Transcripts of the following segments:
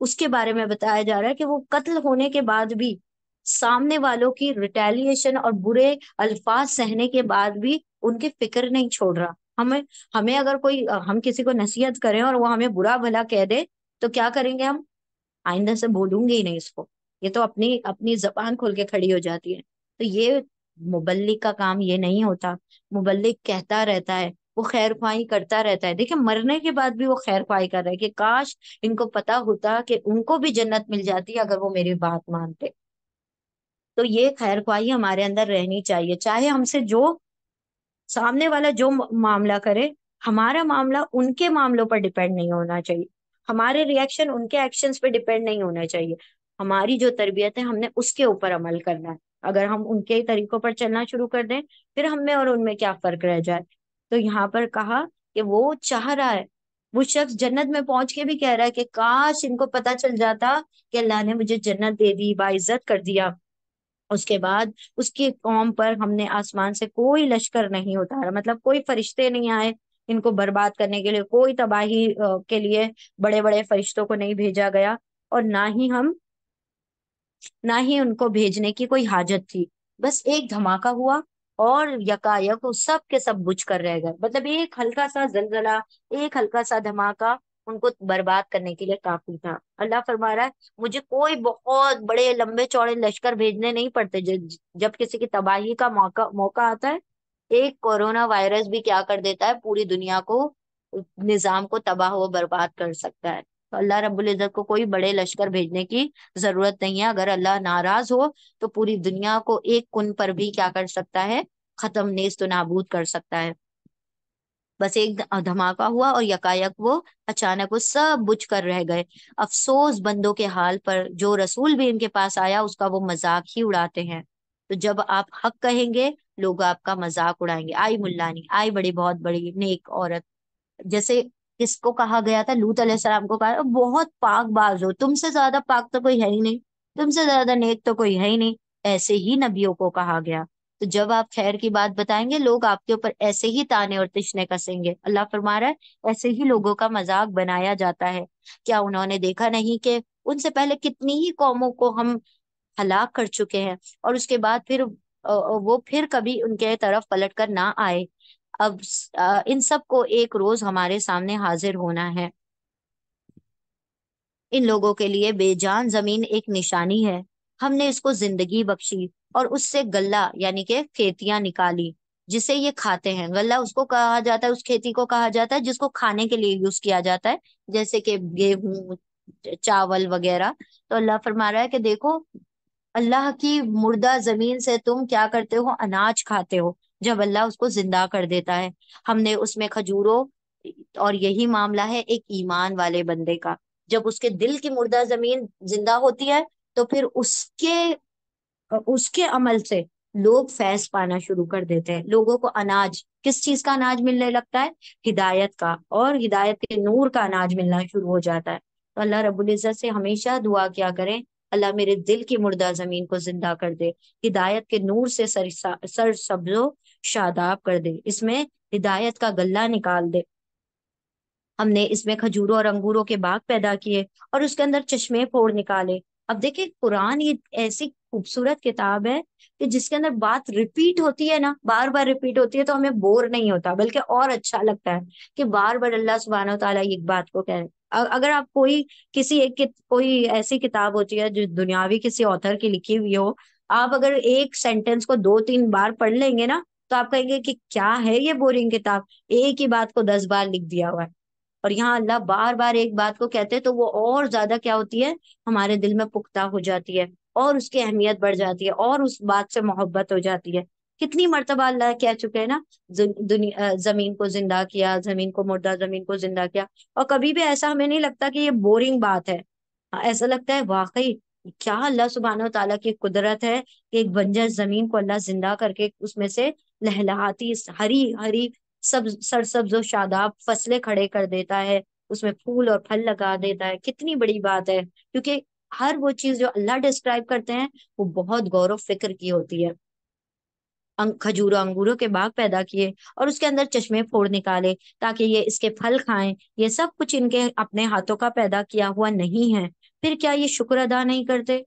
اس کے بارے میں بتایا جا رہا ہے کہ وہ قتل ہونے کے بعد بھی سامنے والوں کی ریٹیلیشن اور برے الفاظ سہنے کے بعد بھی ان کی فکر نہیں چھوڑ رہا. ہمیں ہمیں اگر کوئی ہم کسی کو نصیحت کریں اور وہ ہمیں برا بھلا کہہ دے تو کیا کریں گے ہم؟ آئندہ سے بولوں گے ہی نہیں اس کو. یہ تو اپنی اپنی زبان کھول کے کھڑی ہو جاتی ہے. تو یہ مبلغ کا کام یہ نہیں ہوتا. مبلغ کہتا رہتا ہے، وہ خیر خواہی کرتا رہتا ہے. دیکھیں مرنے کے بعد بھی وہ خیر خواہی کر رہا ہے کہ کاش ان کو پتا ہوتا کہ ان کو بھی جنت مل جاتی اگر وہ میری بات مانتے. تو یہ خیر خواہی ہمارے اندر رہنی چاہیے، چاہے ہم سے جو سامنے والا جو معاملہ کرے. ہمارا معاملہ ان کے معاملوں پر ڈیپینڈ نہیں ہونا چاہیے. ہمارے ریئیکشن ان کے ایکشنز پہ ڈیپینڈ نہیں ہونا چاہیے. ہماری جو تربیت ہے ہم نے اس کے اوپر عمل کرنا ہے. اگر ہم ان کے ہی طریقوں پر چلنا شروع کر دیں پھر ہم میں اور ان میں کیا فرق رہ جائے. تو یہاں پر کہا کہ وہ چاہ رہا ہے، وہ شخص جنت میں پہنچ کے بھی کہہ رہا ہے کہ کاش ان کو پتا چل جاتا کہ اللہ نے مجھے جنت دے دی، باعزت کر دیا. اس کے بعد اس کی قوم پر ہم نے آسمان سے کوئی لشکر نہیں اتارا، مطلب کوئی فرشتے نہیں آئے ان کو برباد کرنے کے لیے، کوئی تباہی کے لیے بڑے بڑے فرشتوں کو نہیں بھیجا گیا، اور نہ ہی ان کو بھیجنے کی کوئی حاجت تھی. بس ایک دھماکہ ہوا اور یکایک وہ سب کے سب بجھ کر رہ گئے. مطلب ایک ہلکا سا زلزلہ، ایک ہلکا سا دھماکہ ان کو برباد کرنے کے لیے کافی تھا. اللہ فرما رہا ہے مجھے کوئی بہت بڑے لمبے چوڑے لشکر بھیجنے نہیں پڑتے. جب کسی کی تباہی کا موقع آتا ہے، ایک کورونا وائرس بھی کیا کر دیتا ہے، پوری دنیا کو، نظام کو تباہ و برباد کر سکتا ہے. تو اللہ رب العزت کو کوئی بڑے لشکر بھیجنے کی ضرورت نہیں ہے. اگر اللہ ناراض ہو تو پوری دنیا کو ایک کن پر بھی کیا کر سکتا ہے، ختم نیست و نابود کر سکتا ہے. بس ایک دھماکہ ہوا اور یکایک وہ اچانک وہ سب بجھ کر رہ گئے. افسوس بندوں کے حال پر، جو رسول بھی ان کے پاس آیا اس کا وہ مذاق ہی اڑاتے ہیں. تو جب آپ حق کہیں گے لوگ آپ کا مذاق اڑائیں گے. آئی ملانی، آئی بڑی بہت بڑی نیک عورت. جیسے کس کو کہا گیا تھا؟ لوط علیہ السلام کو کہا بہت پاک باز ہو، تم سے زیادہ پاک تو کوئی ہے ہی نہیں، تم سے زیادہ نیک تو کوئی ہے ہی نہیں. ایسے ہی نبیوں کو کہا گیا. تو جب آپ خیر کی بات بتائیں گے لوگ آپ کے اوپر ایسے ہی تانے اور تشنے کسیں گے. اللہ فرما رہا ہے ایسے ہی لوگوں کا مذاق بنایا جاتا ہے. کیا انہوں نے دیکھا نہیں کہ ان سے پہلے کتنی ہی قوموں کو ہم ہلاک کر چکے ہیں، اور اس کے بعد پھر وہ پھر کبھی ان کے طرف پلٹ کر نہ آئے. اب ان سب کو ایک روز ہمارے سامنے حاضر ہونا ہے. ان لوگوں کے لیے بے جان زمین ایک نشانی ہے. ہم نے اس کو زندگی بخشی اور اس سے غلہ یعنی کہ کھیتیاں نکالی جسے یہ کھاتے ہیں. غلہ اس کو کہا جاتا ہے، اس کھیتی کو کہا جاتا ہے جس کو کھانے کے لیے یوز کیا جاتا ہے، جیسے کہ گیہوں، چاول وغیرہ. تو اللہ فرما رہا ہے کہ دیکھو اللہ کی مردہ زمین سے تم کیا کرتے ہو، اناج کھاتے ہو جب اللہ اس کو زندہ کر دیتا ہے. ہم نے اس میں کھجوروں، اور یہی معاملہ ہے ایک ایمان والے بندے کا. جب اس کے دل کی مردہ زمین زندہ ہوتی ہے تو پھر اس کے عمل سے لوگ فیض پانا شروع کر دیتے ہیں. لوگوں کو اناج، کس چیز کا اناج ملنے لگتا ہے؟ ہدایت کا، اور ہدایت کے نور کا اناج ملنا شروع ہو جاتا ہے. تو اللہ رب العزت سے ہمیشہ دعا کیا کریں اللہ میرے دل کی مردہ زمین کو زندہ کر دے، ہدایت کے نور سے سر سبز و شاداب کر دے، اس میں ہدایت کا غلہ نکال دے. ہم نے اس میں کھجوروں اور انگوروں کے باغ پیدا کیے اور اس کے اندر چشمے پھوڑ نکالے. اب دیکھیں قرآن یہ ایسی خوبصورت کتاب ہے کہ جس کے اندر بات ریپیٹ ہوتی ہے نا، بار بار ریپیٹ ہوتی ہے تو ہمیں بور نہیں ہوتا بلکہ اور اچھا لگتا ہے کہ بار بار اللہ سبحانہ و تعالیٰ ایک بات کو کہہ رہے ہیں. اگر آپ کوئی ایسی کتاب ہوتی ہے جو دنیاوی کسی آتھر کی لکھی ہوئی ہو، آپ اگر ایک سینٹینس کو 2-3 بار پڑھ لیں گے نا تو آپ کہیں گے کہ کیا ہے یہ بورنگ کتاب، ایک ہی بات کو 10 بار لکھ دیا ہوا ہے. اور یہاں اللہ بار بار ایک بات کو کہتے ہیں تو وہ اور زیادہ کیا ہوتی ہے، ہمارے دل میں پختہ ہو جاتی ہے اور اس کی اہمیت بڑھ جاتی ہے اور اس بات سے محبت ہو جاتی ہے. کتنی مرتبہ اللہ کہہ چکے ہیں نا، زمین کو زندہ کیا، زمین کو مردہ زمین کو زندہ کیا. اور کبھی بھی ایسا ہمیں نہیں لگتا کہ یہ بورنگ بات ہے. ایسا لگتا ہے واقعی کیا اللہ سبحانہ و تعالیٰ کی قدرت ہے کہ ایک بنجر زمین کو اللہ زندہ کر کے اس میں سے لہلہاتی ہری ہری سرسبز و شاداب فصلیں کھڑے کر دیتا ہے، اس میں پھول اور پھل لگا دیتا ہے. کتنی بڑی بات ہے، کیونکہ ہر وہ چیز جو اللہ ڈسکرائب کرتے ہیں وہ بہت غور و فکر کی ہوتی ہے. کھجوروں انگوروں کے باغ پیدا کیے اور اس کے اندر چشمے پھوڑ نکالے تاکہ یہ اس کے پھل کھائیں. یہ سب کچھ ان کے اپنے ہاتھوں کا پیدا کیا ہوا نہیں ہے، پھر کیا یہ شکر ادا نہیں کرتے؟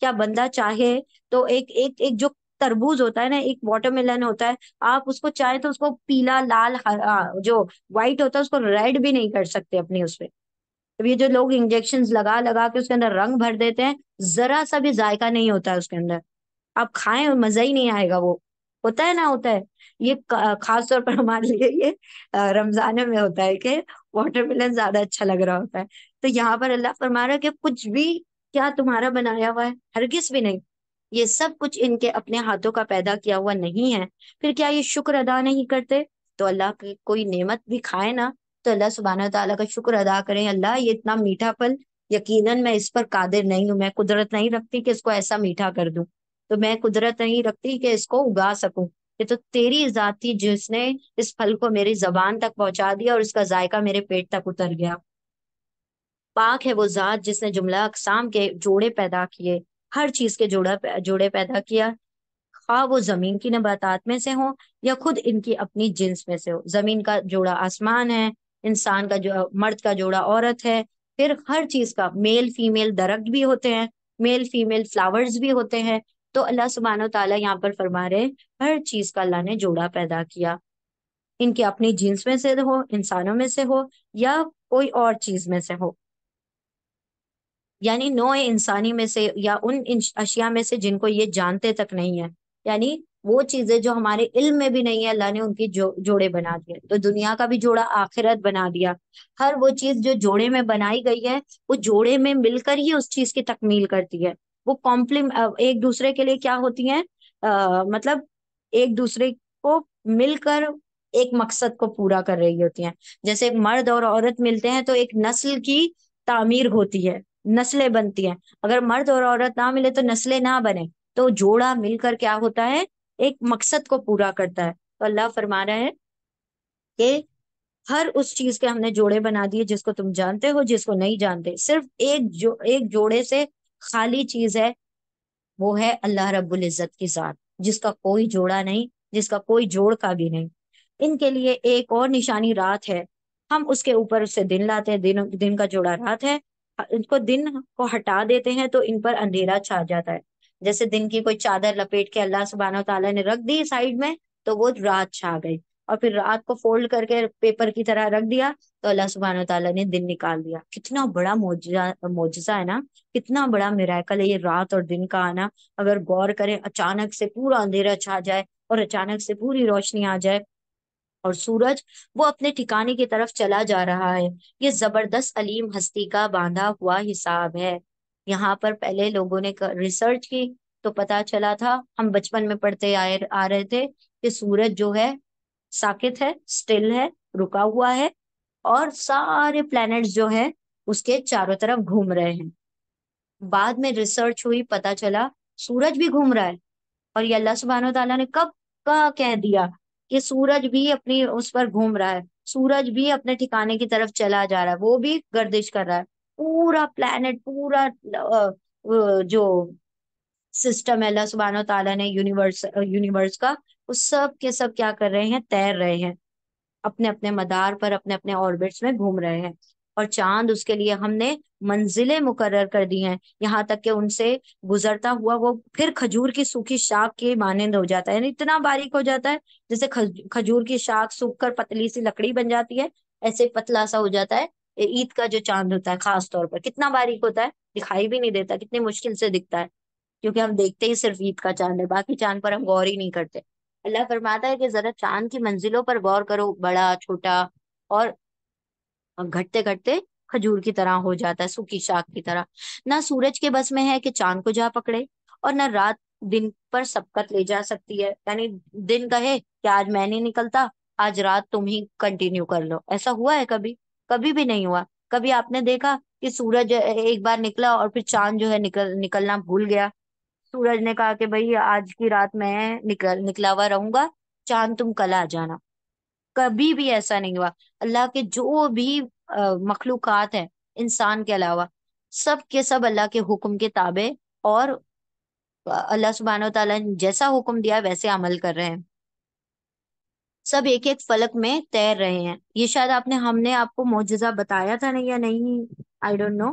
کیا بندہ چاہے تو ایک جو تربوز ہوتا ہے نا، ایک واٹر ملن ہوتا ہے، آپ اس کو چاہے تو اس کو پیلا، لال، ہرا، جو وائٹ ہوتا ہے اس کو ریڈ بھی نہیں کر سکتے اپنی اس پہ۔ اب یہ جو لوگ انجیکشن لگا لگا کے اس کے اندر رنگ بھر دیتے ہیں، ذرا سا بھی ذائقہ نہیں ہوتا ہے اس کے اندر، آپ کھائیں اور مزہ ہی نہیں آئے گا وہ، ہوتا ہے نا، ہوتا ہے۔ یہ خاص طور پر ہمارے لیے یہ رمضان میں ہوتا ہے کہ واٹر ملن زیادہ اچھا لگ رہا ہوتا ہے۔ تو یہاں پر اللہ فرما رہا ہے کہ کچھ بھی کیا تمہارا بنایا ہوا ہے؟ ہرگز بھی نہیں، یہ سب کچھ ان کے اپنے ہاتھوں کا پیدا کیا ہوا نہیں ہے۔ پھر کیا یہ شکر ادا نہیں کرتے؟ تو اللہ کی کوئی نعمت بھی کھائے نا تو اللہ سبحانہ و تعالیٰ کا شکر ادا کریں، اللہ یہ اتنا میٹھا پھل یقیناً میں اس پر قادر نہیں ہوں، میں قدرت نہیں رکھتی کہ اس کو ایسا میٹھا کر دوں، تو میں قدرت نہیں رکھتی کہ اس کو اگا سکوں، یہ تو تیری ذات تھی جس نے اس پھل کو میری زبان تک پہنچا دیا اور اس کا ذائقہ میرے پیٹ تک اتر گیا۔ پاک ہے وہ ذات جس نے جملہ اقسام کے جوڑے پیدا کیے، ہر چیز کے جوڑے پیدا کیا، خواہ وہ زمین کی نباتات میں سے ہو یا خود ان کی اپنی جنس میں سے ہو۔ زمین کا جوڑا آسمان ہے، انسان کا جو مرد کا جوڑا عورت ہے، پھر ہر چیز کا میل فیمیل درخت بھی ہوتے ہیں، میل فیمیل فلاورز بھی ہوتے ہیں۔ تو اللہ سبحانہ و تعالیٰ یہاں پر فرما رہے ہیں ہر چیز کا اللہ نے جوڑا پیدا کیا، ان کے اپنی جنس میں سے ہو، انسانوں میں سے ہو یا کوئی اور چیز میں سے ہو، یعنی نوع انسانی میں سے یا ان اشیاء میں سے جن کو یہ جانتے تک نہیں ہے، یعنی وہ چیزیں جو ہمارے علم میں بھی نہیں ہے، اللہ نے ان کی جوڑے بنا دیے، تو دنیا کا بھی جوڑا آخرت بنا دیا۔ ہر وہ چیز جو جوڑے میں بنائی گئی ہے وہ جوڑے میں مل کر ہی اس چیز کی تکمیل کرتی ہے، وہ ایک دوسرے کے لیے کیا ہوتی ہیں، مطلب ایک دوسرے کو مل کر ایک مقصد کو پورا کر رہی ہوتی ہیں۔ جیسے مرد اور عورت ملتے ہیں تو ایک نسل کی تعمیر ہوتی ہے، نسلیں بنتی ہیں، اگر مرد اور عورت نہ ملے تو نسلیں نہ بنے، تو جوڑا مل کر کیا ہوتا ہے، ایک مقصد کو پورا کرتا ہے۔ تو اللہ فرما رہا ہے کہ ہر اس چیز کے ہم نے جوڑے بنا دیے، جس کو تم جانتے ہو جس کو نہیں جانتے، صرف ایک جوڑے سے خالی چیز ہے، وہ ہے اللہ رب العزت کی ذات، جس کا کوئی جوڑا نہیں، جس کا کوئی جوڑ کا بھی نہیں۔ ان کے لیے ایک اور نشانی رات ہے، ہم اس کے اوپر اس سے دن لاتے ہیں، دن کا جوڑا رات ہے، ان کو دن کو ہٹا دیتے ہیں تو ان پر اندھیرا چھا جاتا ہے، جیسے دن کی کوئی چادر لپیٹ کے اللہ سبحانہ و تعالیٰ نے رکھ دی سائڈ میں تو وہ رات چھا گئی، اور پھر رات کو فولڈ کر کے پیپر کی طرح رکھ دیا تو اللہ سبحانہ و تعالیٰ نے دن نکال دیا۔ کتنا بڑا معجزہ ہے نا، کتنا بڑا میراکل ہے یہ رات اور دن کا آنا۔ اگر غور کریں، اچانک سے پورا اندھیرا چھا جائے اور اچانک سے پوری روشنی آ جائے اور سورج وہ اپنے ٹھکانے کی طرف چلا جا رہا ہے، یہ زبردست علیم ہستی کا باندھا ہوا حساب ہے۔ یہاں پر پہلے لوگوں نے ریسرچ کی تو پتا چلا تھا، ہم بچپن میں پڑھتے آ رہے تھے کہ سورج جو ہے ساکت ہے، سٹل ہے، رکا ہوا ہے، اور سارے پلانٹس جو ہے اس کے چاروں طرف گھوم رہے ہیں۔ بعد میں ریسرچ ہوئی، پتا چلا سورج بھی گھوم رہا ہے، اور یہ اللہ سبحانہ و تعالیٰ نے کب کا کہہ دیا کہ سورج بھی اپنی اس پر گھوم رہا ہے، سورج بھی اپنے ٹھکانے کی طرف چلا جا رہا ہے، وہ بھی گردش کر رہا ہے۔ پورا پلانٹ، پورا جو سسٹم ہے اللہ سبحانہ و تعالیٰ نے یونیورس کا، وہ سب کے سب کیا کر رہے ہیں، تیر رہے ہیں، اپنے اپنے مدار پر اپنے اپنے آربٹس میں گھوم رہے ہیں۔ اور چاند، اس کے لیے ہم نے منزلیں مقرر کر دی ہیں، یہاں تک کہ ان سے گزرتا ہوا وہ پھر کھجور کی سوکھی شاخ کے مانند ہو جاتا ہے، یعنی اتنا باریک ہو جاتا ہے جیسے کھجور کی شاخ سوکھ کر پتلی سی لکڑی بن جاتی ہے، ایسے پتلا سا ہو جاتا ہے۔ عید کا جو چاند ہوتا ہے خاص طور پر کتنا باریک ہوتا ہے، دکھائی بھی نہیں دیتا، کتنی مشکل سے دکھتا ہے، کیونکہ ہم دیکھتے ہی صرف عید کا چاند ہے، باقی چاند پر ہم غور ہی نہیں کرتے۔ اللہ فرماتا ہے کہ ذرا چاند کی منزلوں پر غور کرو، بڑا چھوٹا، اور گھٹتے گھٹتے کھجور کی طرح ہو جاتا ہے، سوکھی شاخ کی طرح۔ نہ سورج کے بس میں ہے کہ چاند کو جا پکڑے، اور نہ رات دن پر سبقت لے جا سکتی ہے، یعنی دن کہے کہ آج میں نہیں نکلتا، آج رات تم ہی کنٹینیو کر لو، ایسا ہوا ہے کبھی؟ کبھی بھی نہیں ہوا۔ کبھی آپ نے دیکھا کہ سورج ایک بار نکلا اور پھر چاند جو ہے نکلنا بھول گیا؟ سورج نے کہا کہ بھئی آج کی رات میں نکلا ہوا رہوں گا، چاند تم کل آ جانا، کبھی بھی ایسا نہیں ہوا۔ اللہ کے جو بھی مخلوقات ہیں انسان کے علاوہ، سب کے سب اللہ کے حکم کے تابع، اور اللہ سبحانہ و تعالیٰ نے جیسا حکم دیا ویسے عمل کر رہے ہیں، سب ایک ایک فلک میں تیر رہے ہیں۔ یہ شاید ہم نے آپ کو معجزہ بتایا تھا نہیں یا نہیں، آئی ڈونٹ نو،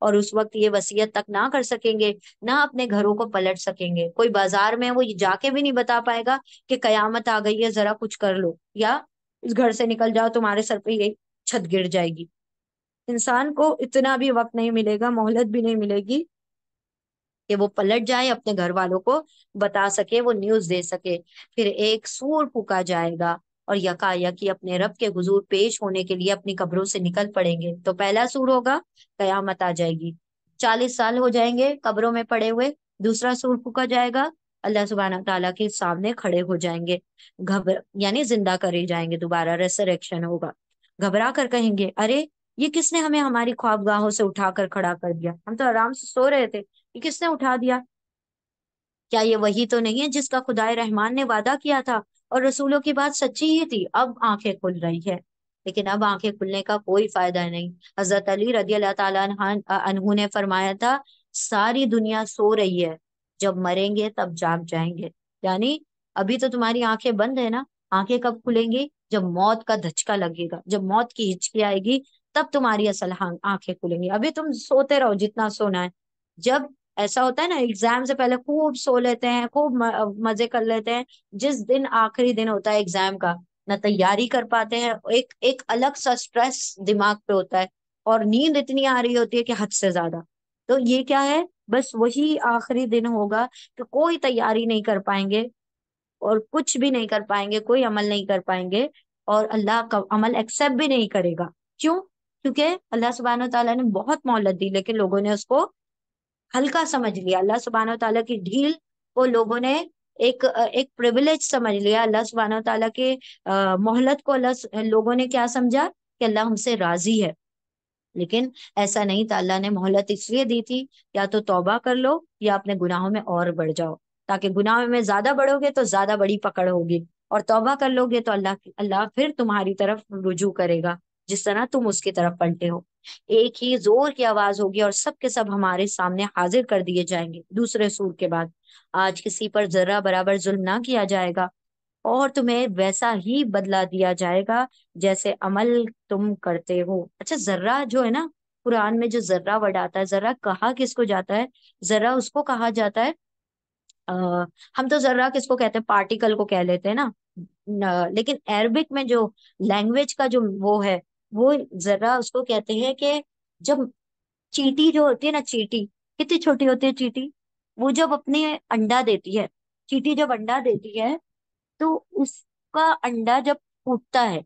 اور اس وقت یہ وصیت تک نہ کر سکیں گے، نہ اپنے گھروں کو پلٹ سکیں گے۔ کوئی بازار میں وہ جا کے بھی نہیں بتا پائے گا کہ قیامت آ گئی ہے ذرا کچھ کر لو، یا اس گھر سے نکل جاؤ تمہارے سر پہ یہ چھت گر جائے گی۔ انسان کو اتنا بھی وقت نہیں ملے گا، مہلت بھی نہیں ملے گی کہ وہ پلٹ جائے، اپنے گھر والوں کو بتا سکے، وہ نیوز دے سکے۔ پھر ایک سور پھونکا جائے گا اور یکا یکی اپنے رب کے حضور پیش ہونے کے لیے اپنی قبروں سے نکل پڑیں گے۔ تو پہلا سور ہوگا، قیامت آ جائے گی، 40 سال ہو جائیں گے قبروں میں پڑے ہوئے۔ دوسرا سور پھونکا جائے گا، اللہ سبحانہ تعالیٰ کے سامنے کھڑے ہو جائیں گے، یعنی زندہ کرے جائیں گے، دوبارہ ریسریکشن ہوگا۔ گھبرا کر کہیں گے، ارے یہ کس نے ہمیں ہماری خوابگاہوں سے اٹھا کر کھڑا کر دیا؟ ہم تو آرام سے سو رہے تھے، یہ کس نے اٹھا دیا؟ کیا یہ وہی تو نہیں ہے جس کا خدائے رحمان نے وعدہ کیا تھا؟ اور رسولوں کی بات سچی ہی تھی، اب آنکھیں کھل رہی ہے۔ لیکن اب آنکھیں کھلنے کا کوئی فائدہ نہیں۔ حضرت علی رضی اللہ تعالیٰ عنہ نے فرمایا تھا، ساری دنیا سو رہی ہے، جب مریں گے تب جاگ جائیں گے۔ یعنی ابھی تو تمہاری آنکھیں بند ہے نا، آنکھیں کب کھلیں گی؟ جب موت کا دھچکا لگے گا، جب موت کی ہچکی آئے گی، تب تمہاری اصل آنکھیں کھلیں گی۔ ابھی تم سوتے رہو جتنا سونا ہے۔ جب ایسا ہوتا ہے نا، ایگزام سے پہلے خوب سو لیتے ہیں، خوب مزے کر لیتے ہیں، جس دن آخری دن ہوتا ہے ایگزام کا، نہ تیاری کر پاتے ہیں، ایک ایک الگ سا سٹریس دماغ پہ ہوتا ہے، اور نیند اتنی آ رہی ہوتی ہے کہ حد سے زیادہ۔ تو یہ کیا ہے؟ بس وہی آخری دن ہوگا کہ کوئی تیاری نہیں کر پائیں گے، اور کچھ بھی نہیں کر پائیں گے، کوئی عمل نہیں کر پائیں گے، اور اللہ کا عمل ایکسپٹ بھی نہیں کرے گا۔ کیوں؟ کیونکہ اللہ سبحانہ تعالیٰ نے بہت مہلت دی، لیکن لوگوں نے اس کو ہلکا سمجھ لیا۔ اللہ سبحانہ تعالیٰ کی ڈھیل کو لوگوں نے ایک پریویلیج سمجھ لیا۔ اللہ سبحانہ تعالیٰ کے مہلت کو لوگوں نے کیا سمجھا؟ کہ اللہ ہم سے راضی ہے۔ لیکن ایسا نہیں تھا، اللہ نے مہلت اس لیے دی تھی، یا تو توبہ کر لو یا اپنے گناہوں میں اور بڑھ جاؤ، تاکہ گناہوں میں زیادہ بڑھو گے تو زیادہ بڑی پکڑ ہوگی، اور توبہ کر لو گے تو اللہ پھر تمہاری طرف رجوع کرے گا، جس طرح تم اس کی طرف پلٹے ہو۔ ایک ہی زور کی آواز ہوگی اور سب کے سب ہمارے سامنے حاضر کر دیے جائیں گے دوسرے سور کے بعد۔ آج کسی پر ذرہ برابر ظلم نہ کیا جائے گا، اور تمہیں ویسا ہی بدلہ دیا جائے گا جیسے عمل تم کرتے ہو۔ اچھا، ذرہ جو ہے نا، قرآن میں جو ذرہ ورڈ آتا ہے، ذرہ کہا کس کو جاتا ہے؟ ذرہ اس کو کہا جاتا ہے، ہم تو ذرہ کس کو کہتے ہیں؟ پارٹیکل کو کہہ لیتے ہیں نا، لیکن عربک میں جو لینگویج کا جو وہ ہے، وہ ذرہ اس کو کہتے ہیں کہ جب چیٹی جو ہوتی ہے نا، چیٹی کتنی چھوٹی ہوتی ہے چیٹی، وہ جب اپنے انڈا دیتی ہے، چیٹی جب انڈا دیتی ہے، تو اس کا انڈا جب پھوٹتا ہے،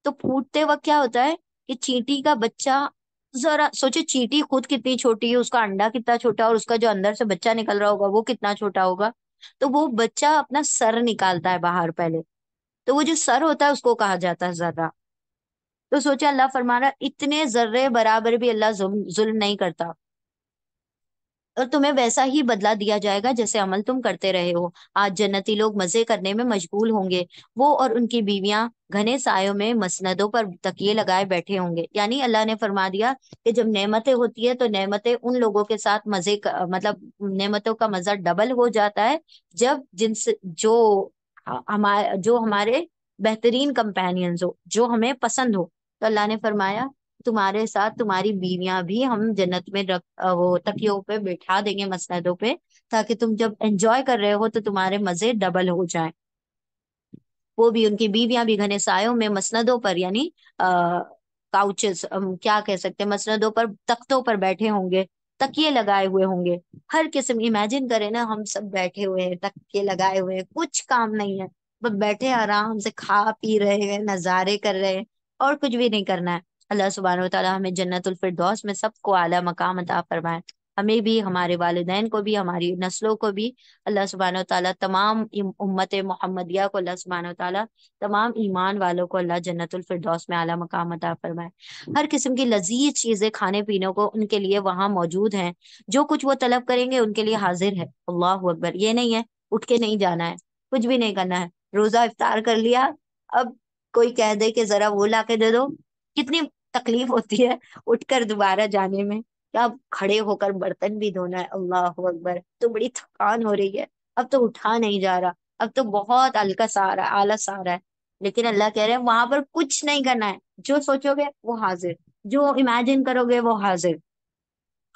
تو پھوٹتے وقت کیا ہوتا ہے کہ چیٹی کا بچہ، ذرا سوچے چیٹی خود کتنی چھوٹی ہے، اس کا انڈا کتنا چھوٹا ہے، اور اس کا جو اندر سے بچہ نکل رہا ہوگا وہ کتنا چھوٹا ہوگا۔ تو وہ بچہ اپنا سر نکالتا ہے باہر پہلے، تو وہ جو سر ہوتا ہے اس کو کہا جاتا ہے ذرہ۔ تو سوچے اللہ فرما رہا اتنے ذرے برابر بھی اللہ ظلم نہیں کرتا، اور تمہیں ویسا ہی بدلہ دیا جائے گا جیسے عمل تم کرتے رہے ہو۔ آج جنتی لوگ مزے کرنے میں مشغول ہوں گے، وہ اور ان کی بیویاں گھنے سایوں میں مسندوں پر تکیے لگائے بیٹھے ہوں گے۔ یعنی اللہ نے فرما دیا کہ جب نعمتیں ہوتی ہے تو نعمتیں ان لوگوں کے ساتھ مطلب نعمتوں کا مزہ ڈبل ہو جاتا ہے، جب جو ہمارے بہترین کمپینینز ہو، جو ہمیں پسند ہو۔ تو اللہ نے فرمایا تمہارے ساتھ تمہاری بیویاں بھی ہم جنت میں وہ تکیوں پہ بٹھا دیں گے، مسندوں پہ، تاکہ تم جب انجوائے کر رہے ہو تو تمہارے مزے ڈبل ہو جائیں۔ وہ بھی، ان کی بیویاں بھی گھنے سایوں میں مسندوں پر، یعنی کاؤچز کیا کہہ سکتے ہیں، مسندوں پر، تختوں پر بیٹھے ہوں گے، تکیے لگائے ہوئے ہوں گے۔ ہر قسم، امیجن کریں نا، ہم سب بیٹھے ہوئے ہیں، تکیے لگائے ہوئے ہیں، کچھ کام نہیں ہے، بس بیٹھے آرام سے کھا پی رہے ہیں، نظارے کر رہے ہیں، اور کچھ بھی نہیں کرنا ہے۔ اللہ سبحانہ و تعالیٰ ہمیں جنت الفردوس میں سب کو اعلیٰ مقام عطا فرمائے، ہمیں بھی، ہمارے والدین کو بھی، ہماری نسلوں کو بھی۔ اللہ سبحانہ و تعالیٰ تمام امت محمدیہ کو، اللہ سبحانہ و تعالیٰ تمام ایمان والوں کو اللہ جنت الفردوس میں اعلیٰ مقام عطا فرمائے۔ ہر قسم کی لذیذ چیزیں کھانے پینے کو ان کے لیے وہاں موجود ہیں، جو کچھ وہ طلب کریں گے ان کے لیے حاضر ہے۔ اللہ اکبر! یہ نہیں ہے اٹھ کے نہیں جانا ہے، کچھ بھی نہیں کرنا ہے، روزہ افطار کر لیا، اب کوئی کہہ دے کہ ذرا وہ لا کے دے دو، کتنی تکلیف ہوتی ہے اٹھ کر دوبارہ جانے میں، کیا اب کھڑے ہو کر برتن بھی دھونا ہے، اللہ اکبر! تو بڑی تھکان ہو رہی ہے، اب تو اٹھا نہیں جا رہا، اب تو بہت الکس آ رہا ہے، آلس آ رہا ہے۔ لیکن اللہ کہہ رہے ہیں وہاں پر کچھ نہیں کرنا ہے، جو سوچو گے وہ حاضر، جو امیجن کرو گے وہ حاضر۔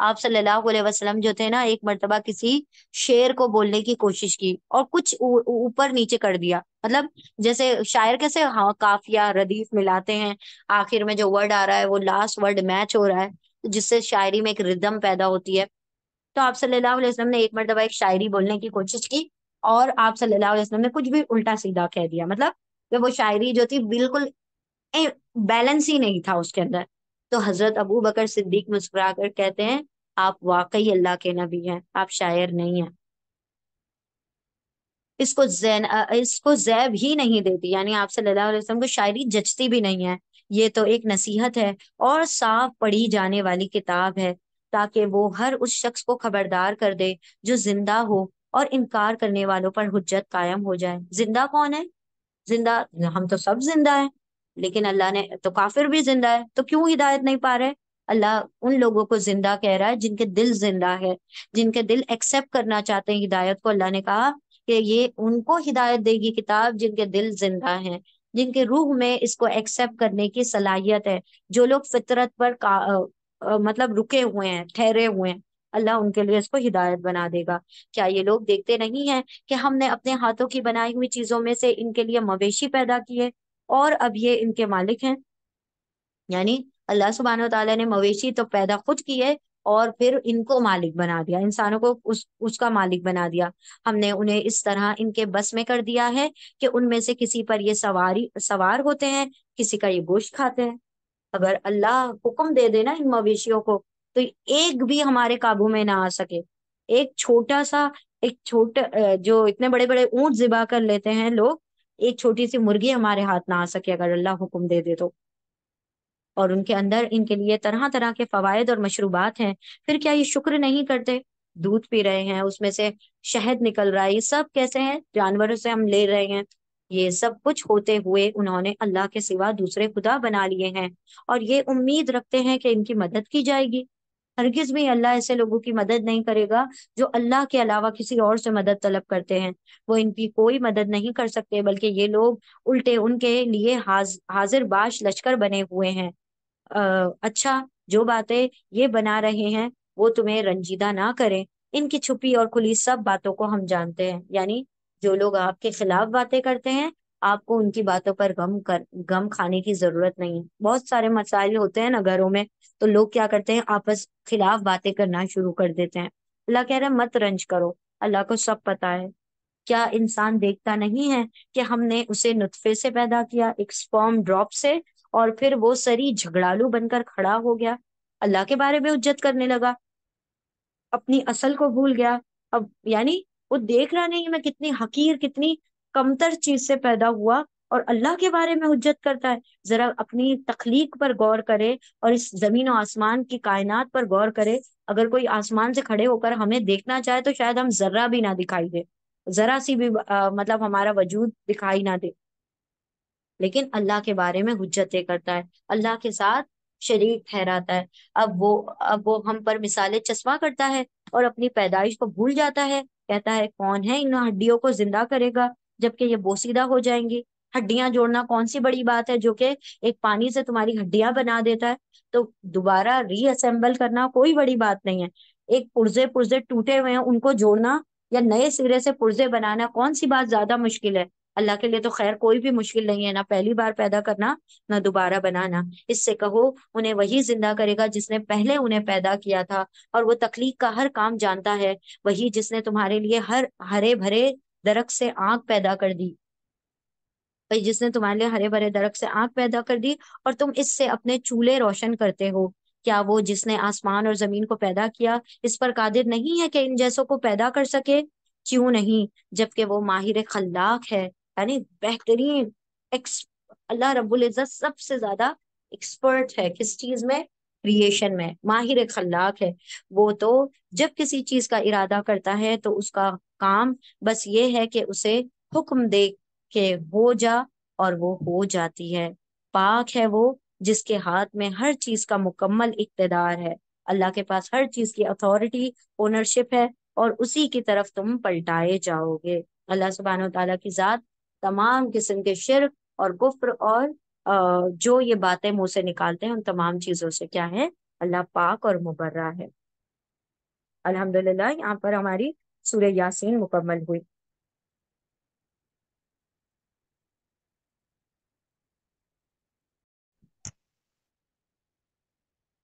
آپ صلی اللہ علیہ وسلم جو تھے نا، ایک مرتبہ کسی شعر کو بولنے کی کوشش کی اور کچھ اوپر نیچے کر دیا، مطلب جیسے شاعر کیسے ہاں قافیہ ردیف ملاتے ہیں، آخر میں جو ورڈ آ رہا ہے وہ لاسٹ ورڈ میچ ہو رہا ہے، جس سے شاعری میں ایک ردم پیدا ہوتی ہے۔ تو آپ صلی اللہ علیہ وسلم نے ایک مرتبہ ایک شاعری بولنے کی کوشش کی، اور آپ صلی اللہ علیہ وسلم نے کچھ بھی الٹا سیدھا کہہ دیا، مطلب کہ وہ شاعری جو تھی بالکل بیلنس ہی نہیں تھا اس کے اندر۔ تو حضرت ابو بکر صدیق مسکرا کر کہتے ہیں، آپ واقعی اللہ کے نبی ہیں، آپ شاعر نہیں ہیں۔ اس کو زیب ہی نہیں دیتی، یعنی آپ صلی اللہ علیہ وسلم کو شاعری جچتی بھی نہیں ہے۔ یہ تو ایک نصیحت ہے اور صاف پڑھی جانے والی کتاب ہے، تاکہ وہ ہر اس شخص کو خبردار کر دے جو زندہ ہو، اور انکار کرنے والوں پر حجت قائم ہو جائے۔ زندہ کون ہے؟ زندہ ہم تو سب زندہ ہیں، لیکن اللہ نے تو کافر بھی زندہ ہے، تو کیوں ہدایت نہیں پا رہے؟ اللہ ان لوگوں کو زندہ کہہ رہا ہے جن کے دل زندہ ہے، جن کے دل ایکسپٹ کرنا چاہتے ہیں ہدایت کو۔ اللہ نے کہا کہ یہ ان کو ہدایت دے گی کتاب جن کے دل زندہ ہیں، جن کے روح میں اس کو ایکسپٹ کرنے کی صلاحیت ہے۔ جو لوگ فطرت پر مطلب رکے ہوئے ہیں، ٹھہرے ہوئے ہیں، اللہ ان کے لیے اس کو ہدایت بنا دے گا۔ کیا یہ لوگ دیکھتے نہیں ہیں کہ ہم نے اپنے ہاتھوں کی بنائی ہوئی چیزوں میں سے ان کے لیے مویشی پیدا کیے، اور اب یہ ان کے مالک ہیں؟ یعنی اللہ سبحانہ و تعالیٰ نے مویشی تو پیدا خود کیے، اور پھر ان کو مالک بنا دیا، انسانوں کو اس کا مالک بنا دیا۔ ہم نے انہیں اس طرح ان کے بس میں کر دیا ہے کہ ان میں سے کسی پر یہ سوار ہوتے ہیں، کسی کا یہ گوشت کھاتے ہیں۔ اگر اللہ حکم دے دے نا ان مویشیوں کو، تو ایک بھی ہمارے قابو میں نہ آ سکے۔ ایک چھوٹا سا، ایک چھوٹا جو اتنے بڑے بڑے اونٹ ذبح کر لیتے ہیں لوگ، ایک چھوٹی سی مرغی ہمارے ہاتھ نہ آ سکے اگر اللہ حکم دے دے تو۔ اور ان کے اندر ان کے لیے طرح طرح کے فوائد اور مشروبات ہیں، پھر کیا یہ شکر نہیں کرتے؟ دودھ پی رہے ہیں، اس میں سے شہد نکل رہا ہے، یہ سب کیسے ہیں؟ جانوروں سے ہم لے رہے ہیں۔ یہ سب کچھ ہوتے ہوئے انہوں نے اللہ کے سوا دوسرے خدا بنا لیے ہیں، اور یہ امید رکھتے ہیں کہ ان کی مدد کی جائے گی۔ ہرگز بھی اللہ ایسے لوگوں کی مدد نہیں کرے گا جو اللہ کے علاوہ کسی اور سے مدد طلب کرتے ہیں۔ وہ ان کی کوئی مدد نہیں کر سکتے، بلکہ یہ لوگ الٹے ان کے لیے حاضر باش لشکر بنے ہوئے ہیں۔ اچھا، جو باتیں یہ بنا رہے ہیں وہ تمہیں رنجیدہ نہ کریں، ان کی چھپی اور کھلی سب باتوں کو ہم جانتے ہیں۔ یعنی جو لوگ آپ کے خلاف باتیں کرتے ہیں، آپ کو ان کی باتوں پر غم کھانے کی ضرورت نہیں ہے۔ بہت سارے مسائل ہوتے ہیں نا گھروں میں، تو لوگ کیا کرتے ہیں؟ آپس خلاف باتیں کرنا شروع کر دیتے ہیں۔ اللہ کہہ رہا ہے مت رنج کرو، اللہ کو سب پتا ہے۔ کیا انسان دیکھتا نہیں ہے کہ ہم نے اسے نطفے سے پیدا کیا، ایک سپرم ڈراپ سے، اور پھر وہ سری جھگڑالو بن کر کھڑا ہو گیا، اللہ کے بارے میں حجت کرنے لگا، اپنی اصل کو بھول گیا۔ اب یعنی وہ دیکھ رہا نہیں میں کتنی حقیر، کتنی کمتر چیز سے پیدا ہوا، اور اللہ کے بارے میں حجت کرتا ہے۔ ذرا اپنی تخلیق پر غور کرے، اور اس زمین و آسمان کی کائنات پر غور کرے۔ اگر کوئی آسمان سے کھڑے ہو کر ہمیں دیکھنا چاہے تو شاید ہم ذرہ بھی نہ دکھائی دے، ذرا سی بھی مطلب ہمارا وجود دکھائی نہ دے، لیکن اللہ کے بارے میں حجتیں کرتا ہے، اللہ کے ساتھ شریک ٹھہراتا ہے۔ اب وہ ہم پر مثالیں چسپاں کرتا ہے، اور اپنی پیدائش کو بھول جاتا ہے۔ کہتا ہے کون ہے ان ہڈیوں کو زندہ کرے گا جبکہ یہ بوسیدہ ہو جائیں گی؟ ہڈیاں جوڑنا کون سی بڑی بات ہے جو کہ ایک پانی سے تمہاری ہڈیاں بنا دیتا ہے؟ تو دوبارہ ری اسمبل کرنا کوئی بڑی بات نہیں ہے۔ ایک پرزے پرزے ٹوٹے ہوئے ہیں ان کو جوڑنا، یا نئے سرے سے پرزے بنانا، کون سی بات زیادہ مشکل ہے؟ اللہ کے لیے تو خیر کوئی بھی مشکل نہیں ہے، نہ پہلی بار پیدا کرنا، نہ دوبارہ بنانا۔ اس سے کہو انہیں وہی زندہ کرے گا جس نے پہلے انہیں پیدا کیا تھا، اور وہ تخلیق کا ہر کام جانتا ہے۔ وہی جس نے تمہارے لیے ہر ہرے بھرے درخت سے آنکھ پیدا کر دی، وہی جس نے تمہارے لیے ہرے بھرے درخت سے آنکھ پیدا کر دی، اور تم اس سے اپنے چولہے روشن کرتے ہو۔ کیا وہ جس نے آسمان اور زمین کو پیدا کیا اس پر قادر نہیں ہے کہ ان جیسوں کو پیدا کر سکے؟ کیوں نہیں، جبکہ وہ ماہر خلاق ہے، یعنی بہترین اللہ رب العزت سب سے زیادہ ایکسپرٹ ہے کس چیز میں؟ کریشن میں، ماہر خلاق ہے۔ وہ تو جب کسی چیز کا ارادہ کرتا ہے تو اس کا کام بس یہ ہے کہ اسے حکم دے کہ ہو جا، اور وہ ہو جاتی ہے۔ پاک ہے وہ جس کے ہاتھ میں ہر چیز کا مکمل اقتدار ہے۔ اللہ کے پاس ہر چیز کی اتھارٹی، اونرشپ ہے، اور اسی کی طرف تم پلٹائے جاؤ گے۔ اللہ سبحانہ و تعالیٰ کی ذات تمام قسم کے شرک اور کفر اور جو یہ باتیں منہ سے نکالتے ہیں ان تمام چیزوں سے کیا ہے؟ اللہ پاک اور مبرہ ہے۔ الحمدللہ یہاں پر ہماری سورہ یاسین مکمل ہوئی۔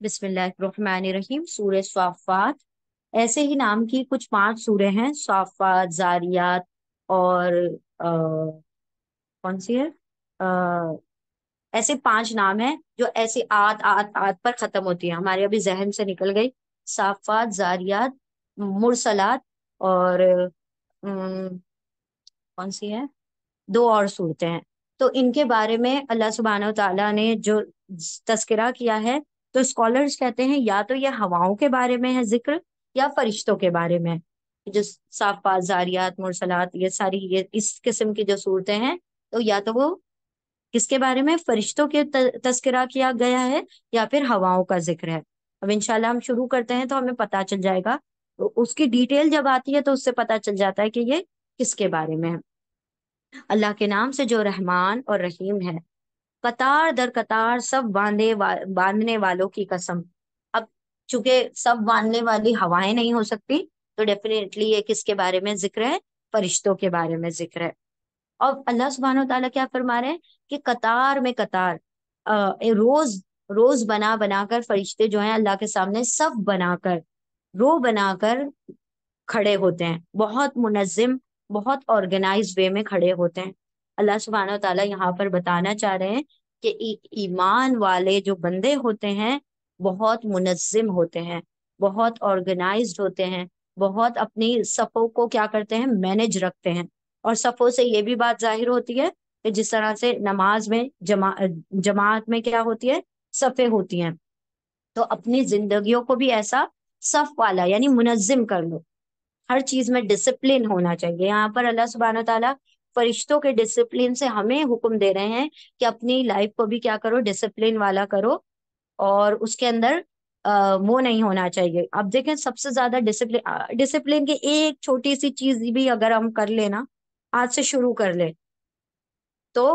بسم اللہ الرحمن الرحیم، سورہ صافات۔ ایسے ہی نام کی کچھ 5 سورے ہیں، صافات، زاریات اور کون سی ہے، ایسے 5 نام ہیں جو ایسے آت آت آت پر ختم ہوتی ہیں، ہمارے ابھی ذہن سے نکل گئی۔ صافات، زاریات، مرسلات اور کون سی ہے، 2 اور صورتیں ہیں۔ تو ان کے بارے میں اللہ سبحانہ و تعالیٰ نے جو تذکرہ کیا ہے، تو اسکالرز کہتے ہیں یا تو یہ ہواؤں کے بارے میں ہے ذکر، یا فرشتوں کے بارے میں۔ جو صافات، زاریات، مرسلات، یہ ساری یہ اس قسم کی جو صورتیں ہیں، تو یا تو وہ کس کے بارے میں، فرشتوں کے تذکرہ کیا گیا ہے، یا پھر ہواؤں کا ذکر ہے۔ اب انشاءاللہ ہم شروع کرتے ہیں تو ہمیں پتہ چل جائے گا، تو اس کی ڈیٹیل جب آتی ہے تو اس سے پتہ چل جاتا ہے کہ یہ کس کے بارے میں ہے۔ اللہ کے نام سے جو رحمان اور رحیم ہے۔ قطار در قطار سب باندھنے والوں کی قسم۔ اب چونکہ سب باندھنے والی ہوائیں نہیں ہو سکتی، تو ڈیفینیٹلی یہ کس کے بارے میں ذکر ہے، فرشتوں کے بارے میں ذکر ہے۔ اور اللہ سبحانہ و تعالیٰ کیا فرما رہے ہیں کہ قطار میں قطار، روز روز بنا بنا کر فرشتے جو ہیں اللہ کے سامنے صف بنا کر، رو بنا کر کھڑے ہوتے ہیں، بہت منظم، بہت آرگنائز وے میں کھڑے ہوتے ہیں۔ اللہ سبحانہ و تعالیٰ یہاں پر بتانا چاہ رہے ہیں کہ ایمان والے جو بندے ہوتے ہیں بہت منظم ہوتے ہیں، بہت آرگنائزڈ ہوتے ہیں، بہت اپنی صفوں کو کیا کرتے ہیں، مینج رکھتے ہیں۔ اور صفوں سے یہ بھی بات ظاہر ہوتی ہے کہ جس طرح سے نماز میں جماعت میں کیا ہوتی ہے، صفیں ہوتی ہیں، تو اپنی زندگیوں کو بھی ایسا صف والا یعنی منظم کر لو۔ ہر چیز میں ڈسپلن ہونا چاہیے۔ یہاں پر اللہ سبحانہ و تعالیٰ فرشتوں کے ڈسپلن سے ہمیں حکم دے رہے ہیں کہ اپنی لائف کو بھی کیا کرو، ڈسپلن والا کرو، اور اس کے اندر وہ نہیں ہونا چاہیے۔ اب دیکھیں سب سے زیادہ ڈسپلن کی ایک چھوٹی سی چیز بھی اگر ہم کر لینا، آج سے شروع کر لیں، تو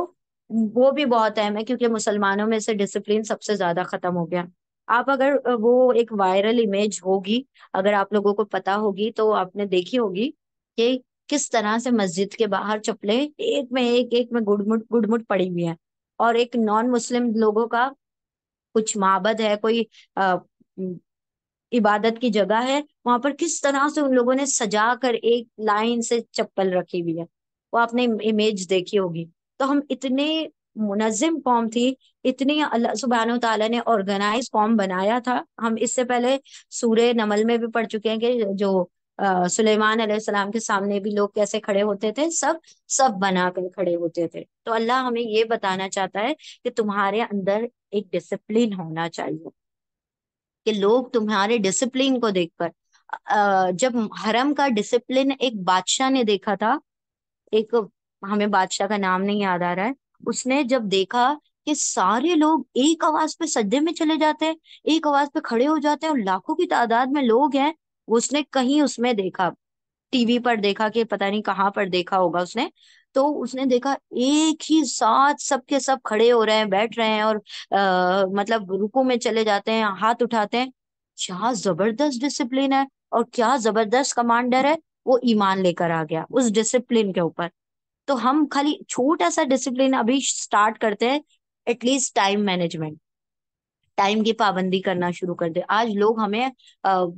وہ بھی بہت اہم ہے، کیونکہ مسلمانوں میں سے ڈسپلن سب سے زیادہ ختم ہو گیا۔ آپ اگر وہ ایک وائرل امیج ہوگی، اگر آپ لوگوں کو پتا ہوگی تو آپ نے دیکھی ہوگی کہ کس طرح سے مسجد کے باہر چپلیں ایک میں گڑ مٹ پڑی ہوئی ہیں، اور ایک نان مسلم لوگوں کا کچھ معبد ہے، کوئی عبادت کی جگہ ہے، وہاں پر کس طرح سے ان لوگوں نے سجا کر ایک لائن سے چپل رکھی ہوئی ہے، وہ آپ نے امیج دیکھی ہوگی۔ تو ہم اتنے منظم قوم تھی، اتنی اللہ سبحانہ و تعالیٰ نے آرگنائز قوم بنایا تھا۔ ہم اس سے پہلے سورہ نمل میں بھی پڑھ چکے ہیں کہ جو سلیمان علیہ السلام کے سامنے بھی لوگ کیسے کھڑے ہوتے تھے، سب بنا کر کھڑے ہوتے تھے۔ تو اللہ ہمیں یہ بتانا چاہتا ہے کہ تمہارے اندر ایک ڈسپلن ہونا چاہیے، کہ لوگ تمہارے ڈسپلن کو دیکھ کر جب حرم کا ڈسپلن ایک بادشاہ نے دیکھا تھا، ایک ہمیں بادشاہ کا نام نہیں یاد آ رہا ہے، اس نے جب دیکھا کہ سارے لوگ ایک آواز پہ سجدے میں چلے جاتے ہیں، ایک آواز پہ کھڑے ہو جاتے ہیں، اور لاکھوں کی تعداد میں لوگ ہیں، اس نے کہیں اس میں دیکھا، ٹی وی پر دیکھا کہ پتہ نہیں کہاں پر دیکھا ہوگا اس نے، تو اس نے دیکھا ایک ہی ساتھ سب کے سب کھڑے ہو رہے ہیں، بیٹھ رہے ہیں، اور مطلب رکوع میں چلے جاتے ہیں، ہاتھ اٹھاتے ہیں۔ کیا زبردست ڈسپلن ہے، اور کیا زبردست کمانڈر ہے، وہ ایمان لے کر آ گیا اس ڈسپلن کے اوپر۔ تو ہم خالی چھوٹا سا ڈسپلن ابھی سٹارٹ کرتے ہیں، at least time management, time کی پابندی کرنا شروع کر دے۔ آج لوگ ہمیں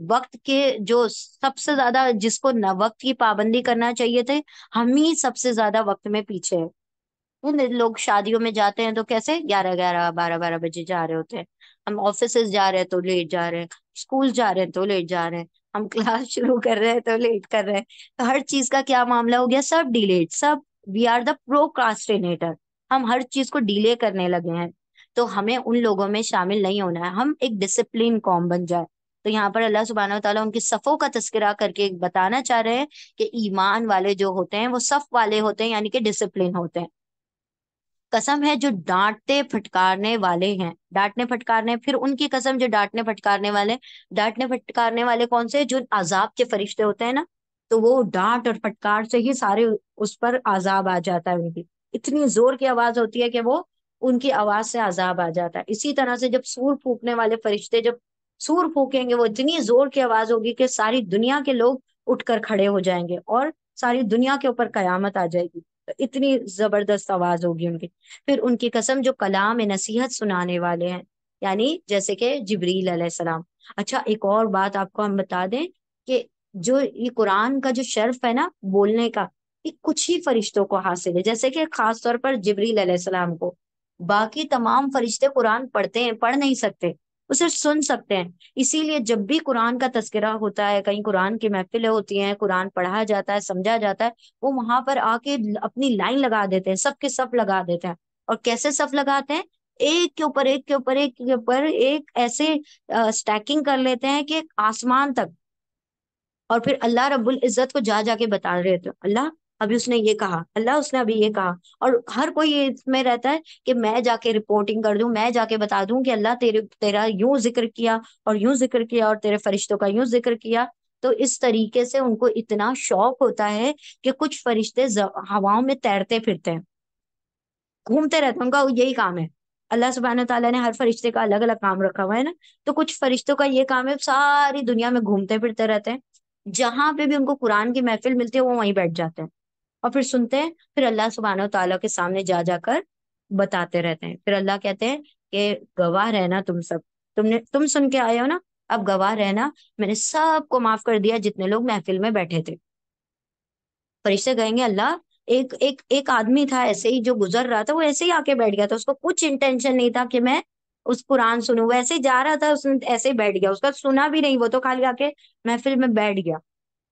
وقت کے جو سب سے زیادہ جس کو نہ وقت کی پابندی کرنا چاہیے تھے، ہم ہی سب سے زیادہ وقت میں پیچھے ہیں۔ لوگ شادیوں میں جاتے ہیں تو کیسے 11 11 12 12 بجے جا رہے ہوتے ہیں، ہم آفیسز جا رہے ہیں تو لیٹ جا رہے ہیں، اسکول جا رہے ہیں تو لیٹ جا رہے ہیں، ہم کلاس شروع کر رہے ہیں تو لیٹ کر رہے ہیں، تو ہر چیز کا کیا معاملہ ہو گیا، سب delete, sub we are the پروکراسٹینیٹر، ہم ہر چیز کو ڈیلے کرنے لگے ہیں۔ تو ہمیں ان لوگوں میں شامل نہیں ہونا ہے، ہم ایک ڈسپلین قوم بن جائے۔ تو یہاں پر اللہ سبحانہ و تعالیٰ ان کی صفوں کا تذکرہ کر کے بتانا چاہ رہے ہیں کہ ایمان والے جو ہوتے ہیں وہ صف والے ہوتے ہیں، یعنی کہ ڈسپلین ہوتے ہیں۔ قسم ہے جو ڈانٹتے پھٹکارنے والے ہیں، ڈانٹنے پھٹکارنے، پھر ان کی قسم جو ڈانٹنے پھٹکارنے والے، ڈانٹنے پھٹکارنے والے کون سے، جو عذاب کے فرشتے ہوتے ہیں نا، تو وہ ڈانٹ اور پھٹکار سے ہی سارے اس پر عذاب آ جاتا ہے، ان کی اتنی زور کی آواز ہوتی ہے کہ وہ ان کی آواز سے عذاب آ جاتا ہے۔ اسی طرح سے جب سور پھونکنے والے فرشتے جب سور پھونکیں گے، وہ اتنی زور کی آواز ہوگی کہ ساری دنیا کے لوگ اٹھ کر کھڑے ہو جائیں گے اور ساری دنیا کے اوپر قیامت آ جائے گی، تو اتنی زبردست آواز ہوگی ان کی۔ پھر ان کی قسم جو کلام نصیحت سنانے والے ہیں، یعنی جیسے کہ جبریل علیہ السلام۔ اچھا ایک اور بات آپ کو ہم بتا دیں کہ جو یہ قرآن کا جو شرف ہے نا بولنے کا، یہ کچھ ہی فرشتوں کو حاصل ہے، جیسے کہ خاص طور پر جبریل علیہ السلام کو۔ باقی تمام فرشتے قرآن پڑھتے ہیں، پڑھ نہیں سکتے، وہ صرف سن سکتے ہیں۔ اسی لیے جب بھی قرآن کا تذکرہ ہوتا ہے، کہیں قرآن کی محفلیں ہوتی ہیں، قرآن پڑھا جاتا ہے، سمجھا جاتا ہے، وہ وہاں پر آ کے اپنی لائن لگا دیتے ہیں، سب کے سب لگا دیتے ہیں۔ اور کیسے سب لگاتے ہیں؟ ایک کے اوپر ایک کے اوپر ایک کے اوپر ایک، ایسے سٹیکنگ کر لیتے ہیں کہ آسمان تک۔ اور پھر اللہ رب العزت کو جا جا کے بتا رہے تھے، اللہ ابھی اس نے یہ کہا، اللہ اس نے ابھی یہ کہا۔ اور ہر کوئی یہ اس میں رہتا ہے کہ میں جا کے رپورٹنگ کر دوں، میں جا کے بتا دوں کہ اللہ تیرا یوں ذکر کیا اور یوں ذکر کیا اور تیرے فرشتوں کا یوں ذکر کیا۔ تو اس طریقے سے ان کو اتنا شوق ہوتا ہے کہ کچھ فرشتے ہواؤں میں تیرتے پھرتے ہیں، گھومتے رہتے ہیں، ان کا یہی کام ہے۔ اللہ سبحانہ تعالیٰ نے ہر فرشتے کا الگ الگ کام رکھا ہوا ہے نا، تو کچھ فرشتوں کا یہ کام ہے، ساری دنیا میں گھومتے پھرتے رہتے ہیں، جہاں پہ بھی ان کو قرآن کی محفل ملتی ہے وہ وہیں بیٹھ جاتے ہیں اور پھر سنتے ہیں، پھر اللہ سبحانہ تعالیٰ کے سامنے جا جا کر بتاتے رہتے ہیں۔ پھر اللہ کہتے ہیں کہ گواہ رہنا تم سب، تم سن کے آئے ہو نا، اب گواہ رہنا، میں نے سب کو معاف کر دیا جتنے لوگ محفل میں بیٹھے تھے۔ فرشتے کہیں گے اللہ ایک آدمی تھا ایسے ہی جو گزر رہا تھا، وہ ایسے ہی آ کے بیٹھ گیا تھا، اس کو کچھ انٹینشن نہیں تھا کہ میں اس قرآن سنوں، وہ ایسے ہی جا رہا تھا، اس نے ایسے ہی بیٹھ گیا، اس کا سنا بھی نہیں، وہ تو خالی آ کے محفل میں بیٹھ گیا۔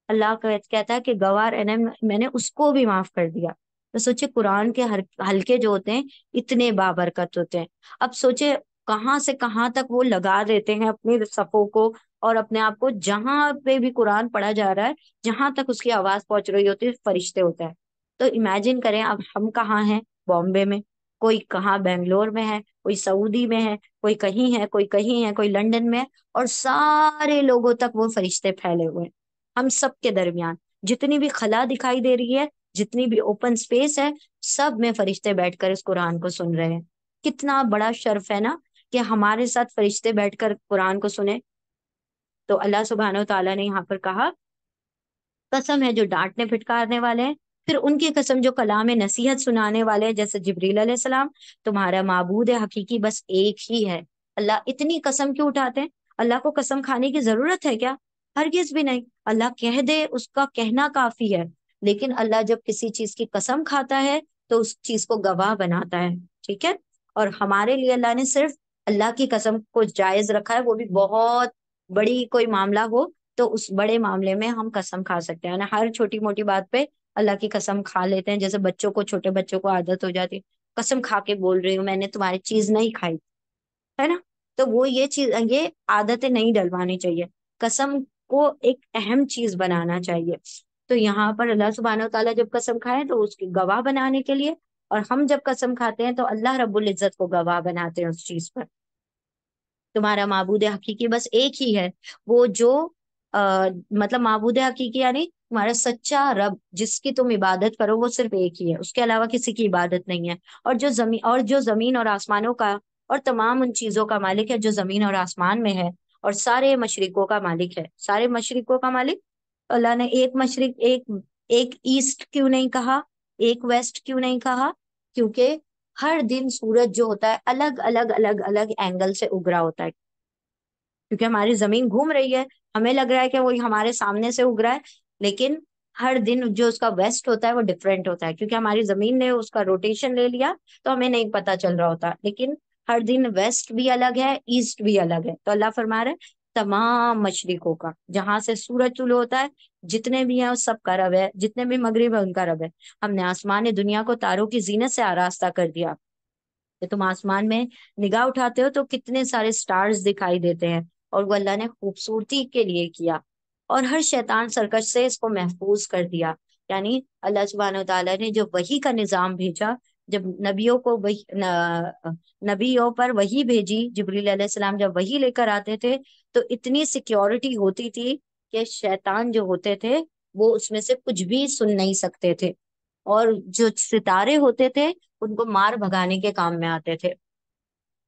اللہ کہتا ہے کہ گواہ رہنا، میں نے اس کو بھی معاف کر دیا۔ تو سوچے قرآن کے ہر حلقے جو ہوتے ہیں اتنے بابرکت ہوتے ہیں۔ اب سوچے کہاں سے کہاں تک وہ لگا دیتے ہیں اپنی صفوں کو اور اپنے آپ کو، جہاں پہ بھی قرآن پڑھا جا رہا ہے، جہاں تک اس کی آواز پہنچ رہی ہوتی ہے فرشتے ہوتا ہے۔ تو امیجن کریں اب ہم کہاں ہیں، بامبے میں، کوئی کہاں بنگلور میں ہے، کوئی سعودی میں ہے، کوئی کہیں ہے، کوئی کہیں ہے، کوئی لندن میں ہے، اور سارے لوگوں تک وہ فرشتے پھیلے ہوئے ہیں۔ ہم سب کے درمیان جتنی بھی خلا دکھائی دے رہی ہے، جتنی بھی اوپن سپیس ہے، سب میں فرشتے بیٹھ کر اس قرآن کو سن رہے ہیں۔ کتنا بڑا شرف ہے نا کہ ہمارے ساتھ فرشتے بیٹھ کر قرآن کو سنے۔ تو اللہ سبحانہ و تعالیٰ نے یہاں پر کہا قسم ہے جو ڈانٹنے پھٹکارنے والے ہیں، پھر ان کی قسم جو کلام نصیحت سنانے والے ہیں، جیسے جبریل علیہ السلام۔ تمہارا معبود حقیقی بس ایک ہی ہے۔ اللہ اتنی قسم کیوں اٹھاتے ہیں؟ اللہ کو قسم کھانے کی ضرورت ہے کیا؟ ہرگز بھی نہیں۔ اللہ کہہ دے اس کا کہنا کافی ہے، لیکن اللہ جب کسی چیز کی قسم کھاتا ہے تو اس چیز کو گواہ بناتا ہے، ٹھیک ہے؟ اور ہمارے لیے اللہ نے صرف اللہ کی قسم کو جائز رکھا ہے، وہ بھی بہت بڑی کوئی معاملہ ہو تو اس بڑے معاملے میں ہم قسم کھا سکتے ہیں نا، ہر چھوٹی موٹی بات پہ اللہ کی قسم کھا لیتے ہیں، جیسے بچوں کو، چھوٹے بچوں کو عادت ہو جاتی ہے، قسم کھا کے بول رہی ہوں میں نے تمہاری چیز نہیں کھائی، ہے نا؟ تو وہ یہ چیز، یہ عادتیں نہیں ڈلوانی چاہیے، قسم کو ایک اہم چیز بنانا چاہیے۔ تو یہاں پر اللہ سبحانہ و تعالیٰ جب قسم کھائے تو اس کی گواہ بنانے کے لیے، اور ہم جب قسم کھاتے ہیں تو اللہ رب العزت کو گواہ بناتے ہیں اس چیز پر۔ تمہارا معبود حقیقی بس ایک ہی ہے، وہ جو مطلب معبود حقیقی یعنی تمہارا سچا رب جس کی تم عبادت کرو وہ صرف ایک ہی ہے، اس کے علاوہ کسی کی عبادت نہیں ہے۔ اور جو زمین اور آسمانوں کا اور تمام ان چیزوں کا مالک ہے جو زمین اور آسمان میں ہے، اور سارے مشرقوں کا مالک ہے، سارے مشرقوں کا مالک۔ اللہ نے ایک مشرق، ایک ایسٹ کیوں نہیں کہا، ایک ویسٹ کیوں نہیں کہا؟ کیونکہ ہر دن سورج جو ہوتا ہے الگ الگ الگ الگ اینگل سے اگ رہا ہوتا ہے، کیونکہ ہماری زمین گھوم رہی ہے، ہمیں لگ رہا ہے کہ وہ ہمارے سامنے سے اگ رہا ہے، لیکن ہر دن جو اس کا ویسٹ ہوتا ہے وہ ڈفرینٹ ہوتا ہے، کیونکہ ہماری زمین نے اس کا روٹیشن لے لیا تو ہمیں نہیں پتا چل رہا ہوتا، لیکن ہر دن ویسٹ بھی الگ ہے، ایسٹ بھی الگ ہے۔ تو اللہ فرما رہے ہیں تمام مشرقوں کا، جہاں سے سورج طلوع ہوتا ہے، جتنے بھی ہیں وہ سب کا رب ہے، جتنے بھی مغرب ہے ان کا رب ہے۔ ہم نے آسمان دنیا کو تاروں کی زینت سے آراستہ کر دیا کہ تم آسمان میں نگاہ اٹھاتے ہو تو کتنے سارے سٹارز دکھائی دیتے ہیں، اور وہ اللہ نے خوبصورتی کے لیے کیا، اور ہر شیطان سرکش سے اس کو محفوظ کر دیا۔ یعنی اللہ سبحانہ و تعالیٰ نے جو وحی کا نظام بھیجا، جب نبیوں کو نبیوں پر وحی بھیجی، جبریل علیہ السلام جب وحی لے کر آتے تھے تو اتنی سیکیورٹی ہوتی تھی کہ شیطان جو ہوتے تھے وہ اس میں سے کچھ بھی سن نہیں سکتے تھے، اور جو ستارے ہوتے تھے ان کو مار بھگانے کے کام میں آتے تھے۔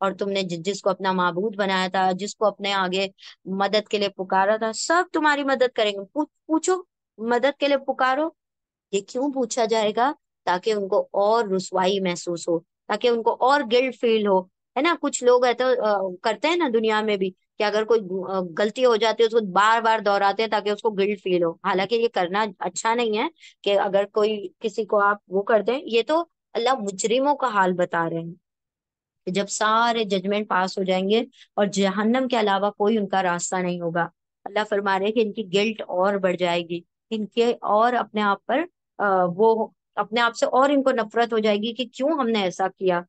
اور تم نے جس کو اپنا معبود بنایا تھا، جس کو اپنے آگے مدد کے لیے پکارا تھا، سب تمہاری مدد کریں گے۔ پوچھو، مدد کے لیے پکارو۔ یہ کیوں پوچھا جائے گا؟ تاکہ ان کو اور رسوائی محسوس ہو، تاکہ ان کو اور گلٹ فیل ہو، ہے نا؟ کچھ لوگ ایسا کرتے ہیں نا دنیا میں بھی، کہ اگر کوئی غلطی ہو جاتی ہے اس کو بار بار دہراتے ہیں تاکہ اس کو گلٹ فیل ہو۔ حالانکہ یہ کرنا اچھا نہیں ہے، کہ اگر کوئی کسی کو آپ وہ کر دیں۔ یہ تو اللہ مجرموں کا حال بتا رہے ہیں، کہ جب سارے ججمنٹ پاس ہو جائیں گے اور جہنم کے علاوہ کوئی ان کا راستہ نہیں ہوگا، اللہ فرما رہے ہیں کہ ان کی گلٹ اور بڑھ جائے گی، ان کے اور اپنے آپ پر وہ اپنے آپ سے اور ان کو نفرت ہو جائے گی کہ کیوں ہم نے ایسا کیا۔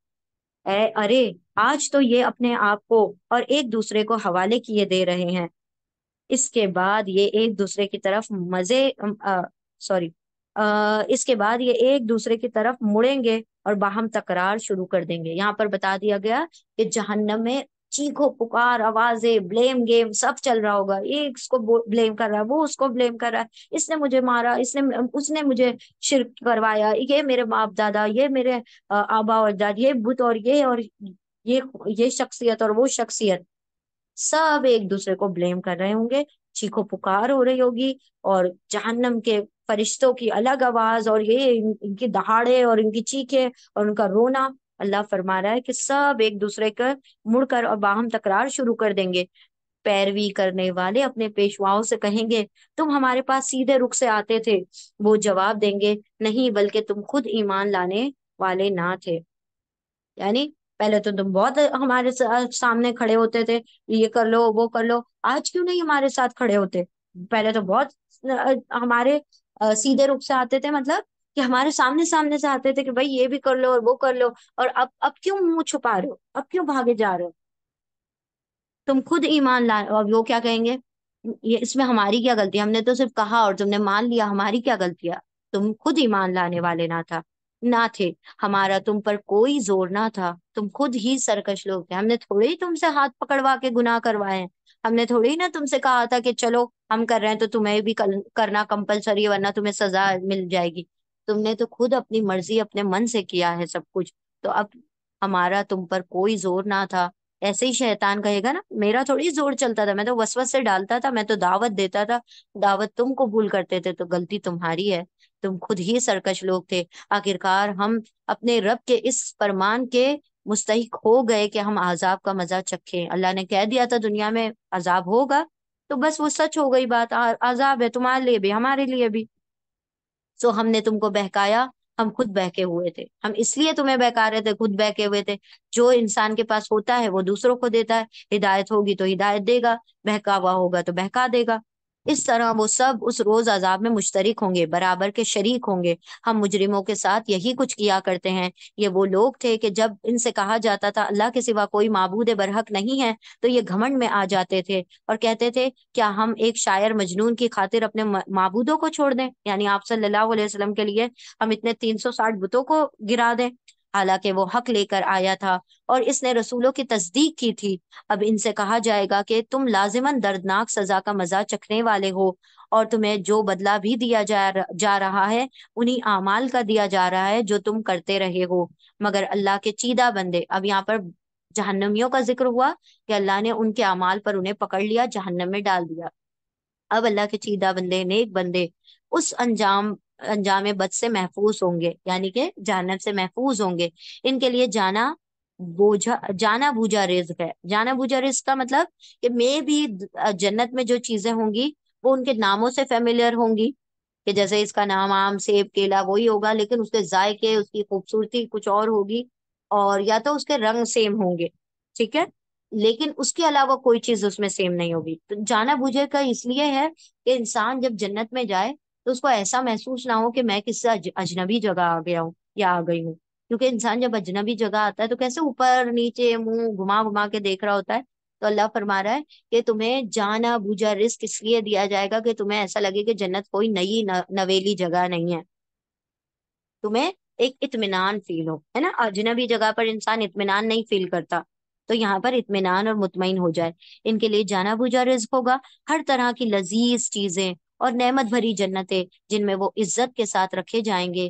ارے آج تو یہ اپنے آپ کو اور ایک دوسرے کو حوالے کیے دے رہے ہیں، اس کے بعد یہ ایک دوسرے کی طرف سوری اس کے بعد یہ ایک دوسرے کی طرف مڑیں گے اور باہم تکرار شروع کر دیں گے۔ یہاں پر بتا دیا گیا کہ جہنم میں چیخو پکار، آوازیں، بلیم گیم سب چل رہا ہوگا۔ یہ اس کو بلیم کر رہا ہے، وہ اس کو بلیم کر رہا ہے، اس نے مجھے مارا، اس نے مجھے شرک کروایا، یہ میرے باپ دادا، یہ میرے آبا و اجداد، یہ بت اور یہ یہ شخصیت اور وہ شخصیت، سب ایک دوسرے کو بلیم کر رہے ہوں گے، چیخو پکار ہو رہی ہوگی، اور جہنم کے فرشتوں کی الگ آواز، اور یہ ان کی دہاڑے اور ان کی چیخیں اور ان کا رونا۔ اللہ فرما رہا ہے کہ سب ایک دوسرے کا مڑ کر اور باہم تکرار شروع کر دیں گے۔ پیروی کرنے والے اپنے پیشواؤں سے کہیں گے تم ہمارے پاس سیدھے رخ سے آتے تھے، وہ جواب دیں گے نہیں، بلکہ تم خود ایمان لانے والے نہ تھے۔ یعنی پہلے تو تم بہت ہمارے سامنے کھڑے ہوتے تھے، یہ کر لو وہ کر لو، آج کیوں نہیں ہمارے ساتھ کھڑے ہوتے؟ پہلے تو بہت ہمارے سیدھے رخ سے آتے تھے، مطلب کہ ہمارے سامنے سامنے سے آتے تھے کہ بھائی یہ بھی کر لو اور وہ کر لو، اور اب کیوں منہ چھپا رہے ہو؟ اب کیوں بھاگے جا رہے ہو؟ تم خود ایمان لا، اور وہ کیا کہیں گے؟ یہ اس میں ہماری کیا غلطی؟ ہم نے تو صرف کہا اور تم نے مان لیا، ہماری کیا غلطی ہے؟ تم خود ایمان لانے والے نہ تھے، ہمارا تم پر کوئی زور نہ تھا، تم خود ہی سرکش لوگ تھے، ہم نے تھوڑے ہی تم سے ہاتھ پکڑوا کے گناہ کروائے ہیں، ہم نے تھوڑی نا تم سے کہا تھا کہ چلو ہم کر رہے ہیں تو تمہیں بھی کرنا کمپلسری ہے، ورنہ تمہیں سزا مل جائے گی۔ تم نے تو خود اپنی مرضی اپنے من سے کیا ہے سب کچھ، تو اب ہمارا تم پر کوئی زور نہ تھا۔ ایسے ہی شیطان کہے گا نا، میرا تھوڑی زور چلتا تھا، میں تو وسوس سے ڈالتا تھا، میں تو دعوت دیتا تھا، دعوت تم قبول کرتے تھے، تو غلطی تمہاری ہے، تم خود ہی سرکش لوگ تھے۔ آخرکار ہم اپنے رب کے اس فرمان کے مستحق ہو گئے کہ ہم عذاب کا مزہ چکھیں۔ اللہ نے کہہ دیا تھا دنیا میں عذاب ہوگا، تو بس وہ سچ ہو گئی بات، عذاب ہے تمہارے لیے بھی ہمارے لیے بھی۔ سو ہم نے تم کو بہکایا، ہم خود بہکے ہوئے تھے، ہم اس لیے تمہیں بہکا رہے تھے، خود بہکے ہوئے تھے۔ جو انسان کے پاس ہوتا ہے وہ دوسروں کو دیتا ہے، ہدایت ہوگی تو ہدایت دے گا، بہکاوا ہوگا تو بہکا دے گا۔ اس طرح وہ سب اس روز عذاب میں مشترک ہوں گے، برابر کے شریک ہوں گے۔ ہم مجرموں کے ساتھ یہی کچھ کیا کرتے ہیں۔ یہ وہ لوگ تھے کہ جب ان سے کہا جاتا تھا اللہ کے سوا کوئی معبود برحق نہیں ہے، تو یہ گھمنڈ میں آ جاتے تھے اور کہتے تھے کیا ہم ایک شاعر مجنون کی خاطر اپنے معبودوں کو چھوڑ دیں؟ یعنی آپ صلی اللہ علیہ وسلم کے لیے ہم اتنے 360 بتوں کو گرا دیں؟ حالانکہ وہ حق لے کر آیا تھا اور اس نے رسولوں کی تصدیق کی تھی۔ اب ان سے کہا جائے گا کہ تم لازماً دردناک سزا کا مزہ چکھنے والے ہو، اور تمہیں جو بدلہ بھی دیا جا رہا ہے انہی اعمال کا دیا جا رہا ہے جو تم کرتے رہے ہو، مگر اللہ کے چیدہ بندے۔ اب یہاں پر جہنمیوں کا ذکر ہوا کہ اللہ نے ان کے اعمال پر انہیں پکڑ لیا، جہنم میں ڈال دیا۔ اب اللہ کے چیدہ بندے، نیک بندے اس انجام بد سے محفوظ ہوں گے، یعنی کہ جہنم سے محفوظ ہوں گے۔ ان کے لیے جانا بوجھا رزق ہے۔ جانا بوجھا رزق کا مطلب کہ میں بھی جنت میں جو چیزیں ہوں گی وہ ان کے ناموں سے فیملیئر ہوں گی، کہ جیسے اس کا نام آم، سیب، کیلا وہی ہوگا، لیکن اس کے ذائقے، اس کی خوبصورتی کچھ اور ہوگی، اور یا تو اس کے رنگ سیم ہوں گے، ٹھیک ہے، لیکن اس کے علاوہ کوئی چیز اس میں سیم نہیں ہوگی۔ تو جانا بوجھے کا اس لیے ہے کہ انسان جب جنت میں جائے تو اس کو ایسا محسوس نہ ہو کہ میں کس سے اجنبی جگہ آ گیا ہوں یا آ گئی ہوں، کیونکہ انسان جب اجنبی جگہ آتا ہے تو کیسے اوپر نیچے منہ گھما گھما کے دیکھ رہا ہوتا ہے۔ تو اللہ فرما رہا ہے کہ تمہیں جانا بوجھا رزق اس لیے دیا جائے گا کہ تمہیں ایسا لگے کہ جنت کوئی نئی نویلی جگہ نہیں ہے، تمہیں ایک اطمینان فیل ہو، ہے نا؟ اجنبی جگہ پر انسان اطمینان نہیں فیل کرتا، تو یہاں پر اطمینان اور مطمئن ہو جائے۔ ان کے لیے جانا بوجھا رزق ہوگا، ہر طرح کی لذیذ چیزیں اور نعمت بھری جنتیں جن میں وہ عزت کے ساتھ رکھے جائیں گے،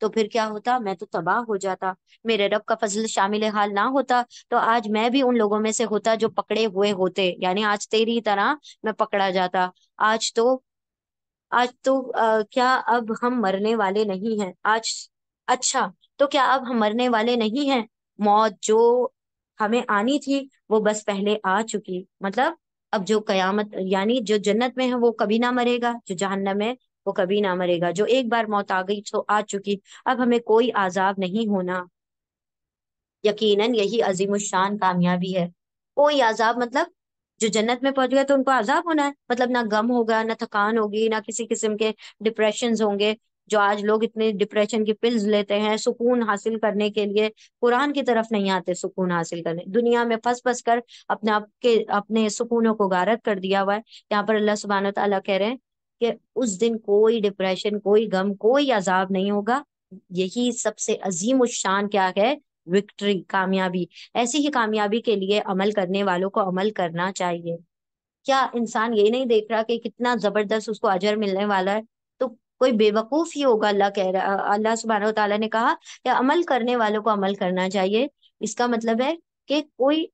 تو پھر کیا ہوتا, میں تو تباہ ہو جاتا. میرے رب کا فضل شامل حال نہ ہوتا تو آج میں بھی ان لوگوں میں سے ہوتا جو پکڑے ہوئے ہوتے, یعنی آج تیری طرح میں پکڑا جاتا. آج تو کیا اب ہم مرنے والے نہیں ہیں آج؟ اچھا, تو کیا اب ہم مرنے والے نہیں ہیں؟ موت جو ہمیں آنی تھی وہ بس پہلے آ چکی. مطلب اب جو قیامت, یعنی جو جنت میں ہے وہ کبھی نہ مرے گا, جو جہنم میں وہ کبھی نہ مرے گا. جو ایک بار موت آ گئی تو آ چکی, اب ہمیں کوئی عذاب نہیں ہونا. یقیناً یہی عظیم الشان کامیابی ہے. کوئی عذاب مطلب جو جنت میں پہنچ گئے تو ان کو عذاب ہونا ہے, مطلب نہ غم ہوگا, نہ تھکان ہوگی, نہ کسی قسم کے ڈپریشنز ہوں گے. جو آج لوگ اتنے ڈپریشن کی پلز لیتے ہیں سکون حاصل کرنے کے لیے, قرآن کی طرف نہیں آتے سکون حاصل کرنے, دنیا میں پھنس پھنس کر اپنے آپ کے اپنے سکونوں کو غارت کر دیا ہوا ہے. یہاں پر اللہ سبحانہ و تعالیٰ کہہ رہے ہیں کہ اس دن کوئی ڈپریشن, کوئی غم, کوئی عذاب نہیں ہوگا. یہی سب سے عظیم الشان کیا ہے؟ وکٹری, کامیابی. ایسی ہی کامیابی کے لیے عمل کرنے والوں کو عمل کرنا چاہیے. کیا انسان یہ نہیں دیکھ رہا کہ کتنا زبردست اس کو اجر ملنے والا ہے؟ تو کوئی بے وقوف ہی ہوگا. اللہ کہہ رہا, اللہ سبحانہ و تعالیٰ نے کہا کہ عمل کرنے والوں کو عمل کرنا چاہیے. اس کا مطلب ہے کہ کوئی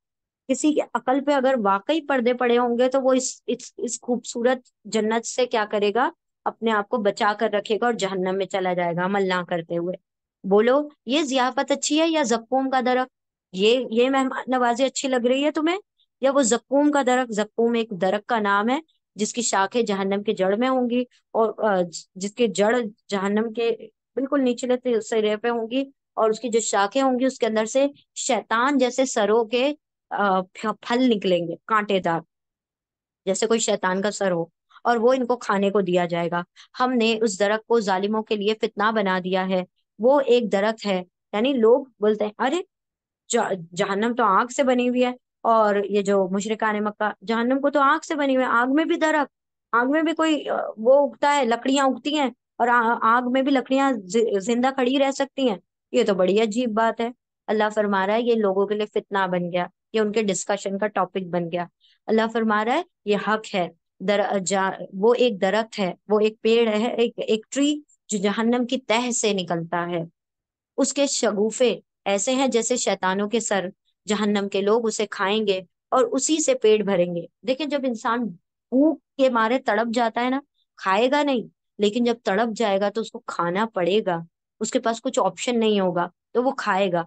کسی کے عقل پہ اگر واقعی پردے پڑے ہوں گے تو وہ اس خوبصورت جنت سے کیا کرے گا؟ اپنے آپ کو بچا کر رکھے گا اور جہنم میں چلا جائے گا عمل نہ کرتے ہوئے. بولو, یہ ضیافت اچھی ہے یا زقوم کا درخت؟ یہ مہمان نوازی اچھی لگ رہی ہے تمہیں, یا وہ زقوم کا درخت؟ زقوم ایک درخت کا نام ہے جس کی شاخیں جہنم کے جڑ میں ہوں گی, اور جس کے جڑ جہنم کے بالکل نچلے سرے پہ ہوں گی, اور اس کی جو شاخیں ہوں گی اس کے اندر سے شیطان جیسے سروں کے پھل نکلیں گے, کانٹے دار, جیسے کوئی شیطان کا سر ہو, اور وہ ان کو کھانے کو دیا جائے گا. ہم نے اس درخت کو ظالموں کے لیے فتنہ بنا دیا ہے. وہ ایک درخت ہے, یعنی لوگ بولتے ہیں ارے جہنم تو آگ سے بنی ہوئی ہے, اور یہ جو مشرکان مکہ, جہنم کو تو آگ سے بنی ہوئی ہے, آگ میں بھی درخت, آگ میں بھی کوئی وہ اگتا ہے, لکڑیاں اگتی ہیں, اور آگ میں بھی لکڑیاں زندہ کھڑی رہ سکتی ہیں. یہ تو بڑی عجیب بات ہے. اللہ فرما رہا ہے یہ لوگوں کے لیے فتنہ بن گیا, یہ ان کے ڈسکشن کا ٹاپک بن گیا. اللہ فرما رہا ہے یہ حق ہے. وہ ایک درخت ہے, وہ ایک پیڑ ہے, ایک ٹری جو جہنم کی تہ سے نکلتا ہے. اس کے شگوفے ایسے ہیں جیسے شیطانوں کے سر. جہنم کے لوگ اسے کھائیں گے اور اسی سے پیٹ بھریں گے. دیکھیں, جب انسان بھوک کے مارے تڑپ جاتا ہے نا, کھائے گا نہیں, لیکن جب تڑپ جائے گا تو اس کو کھانا پڑے گا, اس کے پاس کچھ آپشن نہیں ہوگا تو وہ کھائے گا,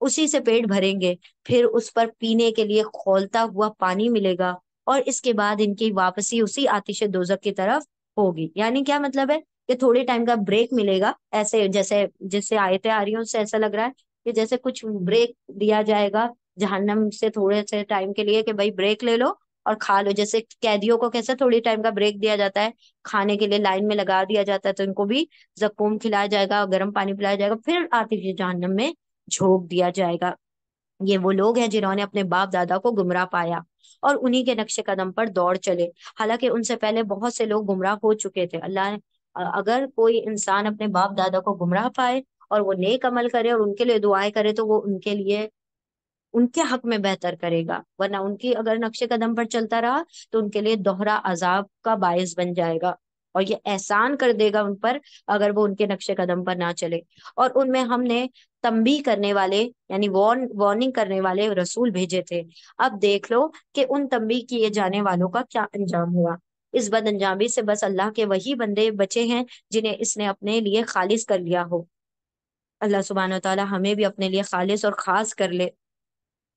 اسی سے پیٹ بھریں گے. پھر اس پر پینے کے لیے کھولتا ہوا پانی ملے گا, اور اس کے بعد ان کی واپسی اسی آتش دوزخ کی طرف ہوگی. یعنی کیا مطلب ہے کہ تھوڑے ٹائم کا بریک ملے گا, ایسے جیسے جس سے آیتیں آ رہی ہیں اس سے ایسا لگ رہا ہے کہ جیسے کچھ بریک دیا جائے گا جہنم سے تھوڑے سے ٹائم کے لیے, کہ بھائی بریک لے لو اور کھا لو. جیسے قیدیوں کو کیسے تھوڑی ٹائم کا بریک دیا جاتا ہے, کھانے کے لیے لائن میں لگا دیا جاتا ہے, تو ان کو بھی زقوم کھلایا جائے گا, گرم پانی پلایا جائے گا, پھر آتش جہنم میں جھونک دیا جائے گا. یہ وہ لوگ ہیں جنہوں نے اپنے باپ دادا کو گمراہ پایا اور انہی کے نقش قدم پر دوڑ چلے. حالانکہ ان سے پہلے بہت سے لوگ گمراہ ہو چکے تھے. اللہ نے, اگر کوئی انسان اپنے باپ دادا کو گمراہ پائے اور وہ نیک عمل کرے اور ان کے لیے دعائیں کرے تو وہ ان کے لیے ان کے حق میں بہتر کرے گا, ورنہ ان کی اگر نقش قدم پر چلتا رہا تو ان کے لیے دوہرا عذاب کا باعث بن جائے گا, اور یہ احسان کر دے گا ان پر اگر وہ ان کے نقش قدم پر نہ چلے. اور ان میں ہم نے تنبیہ کرنے والے, یعنی وارننگ کرنے والے رسول بھیجے تھے. اب دیکھ لو کہ ان تنبیہ کیے جانے والوں کا کیا انجام ہوا. اس بد انجامی سے بس اللہ کے وہی بندے بچے ہیں جنہیں اس نے اپنے لیے خالص کر لیا ہو. اللہ سبحانہ و تعالی ہمیں بھی اپنے لیے خالص اور خاص کر لے.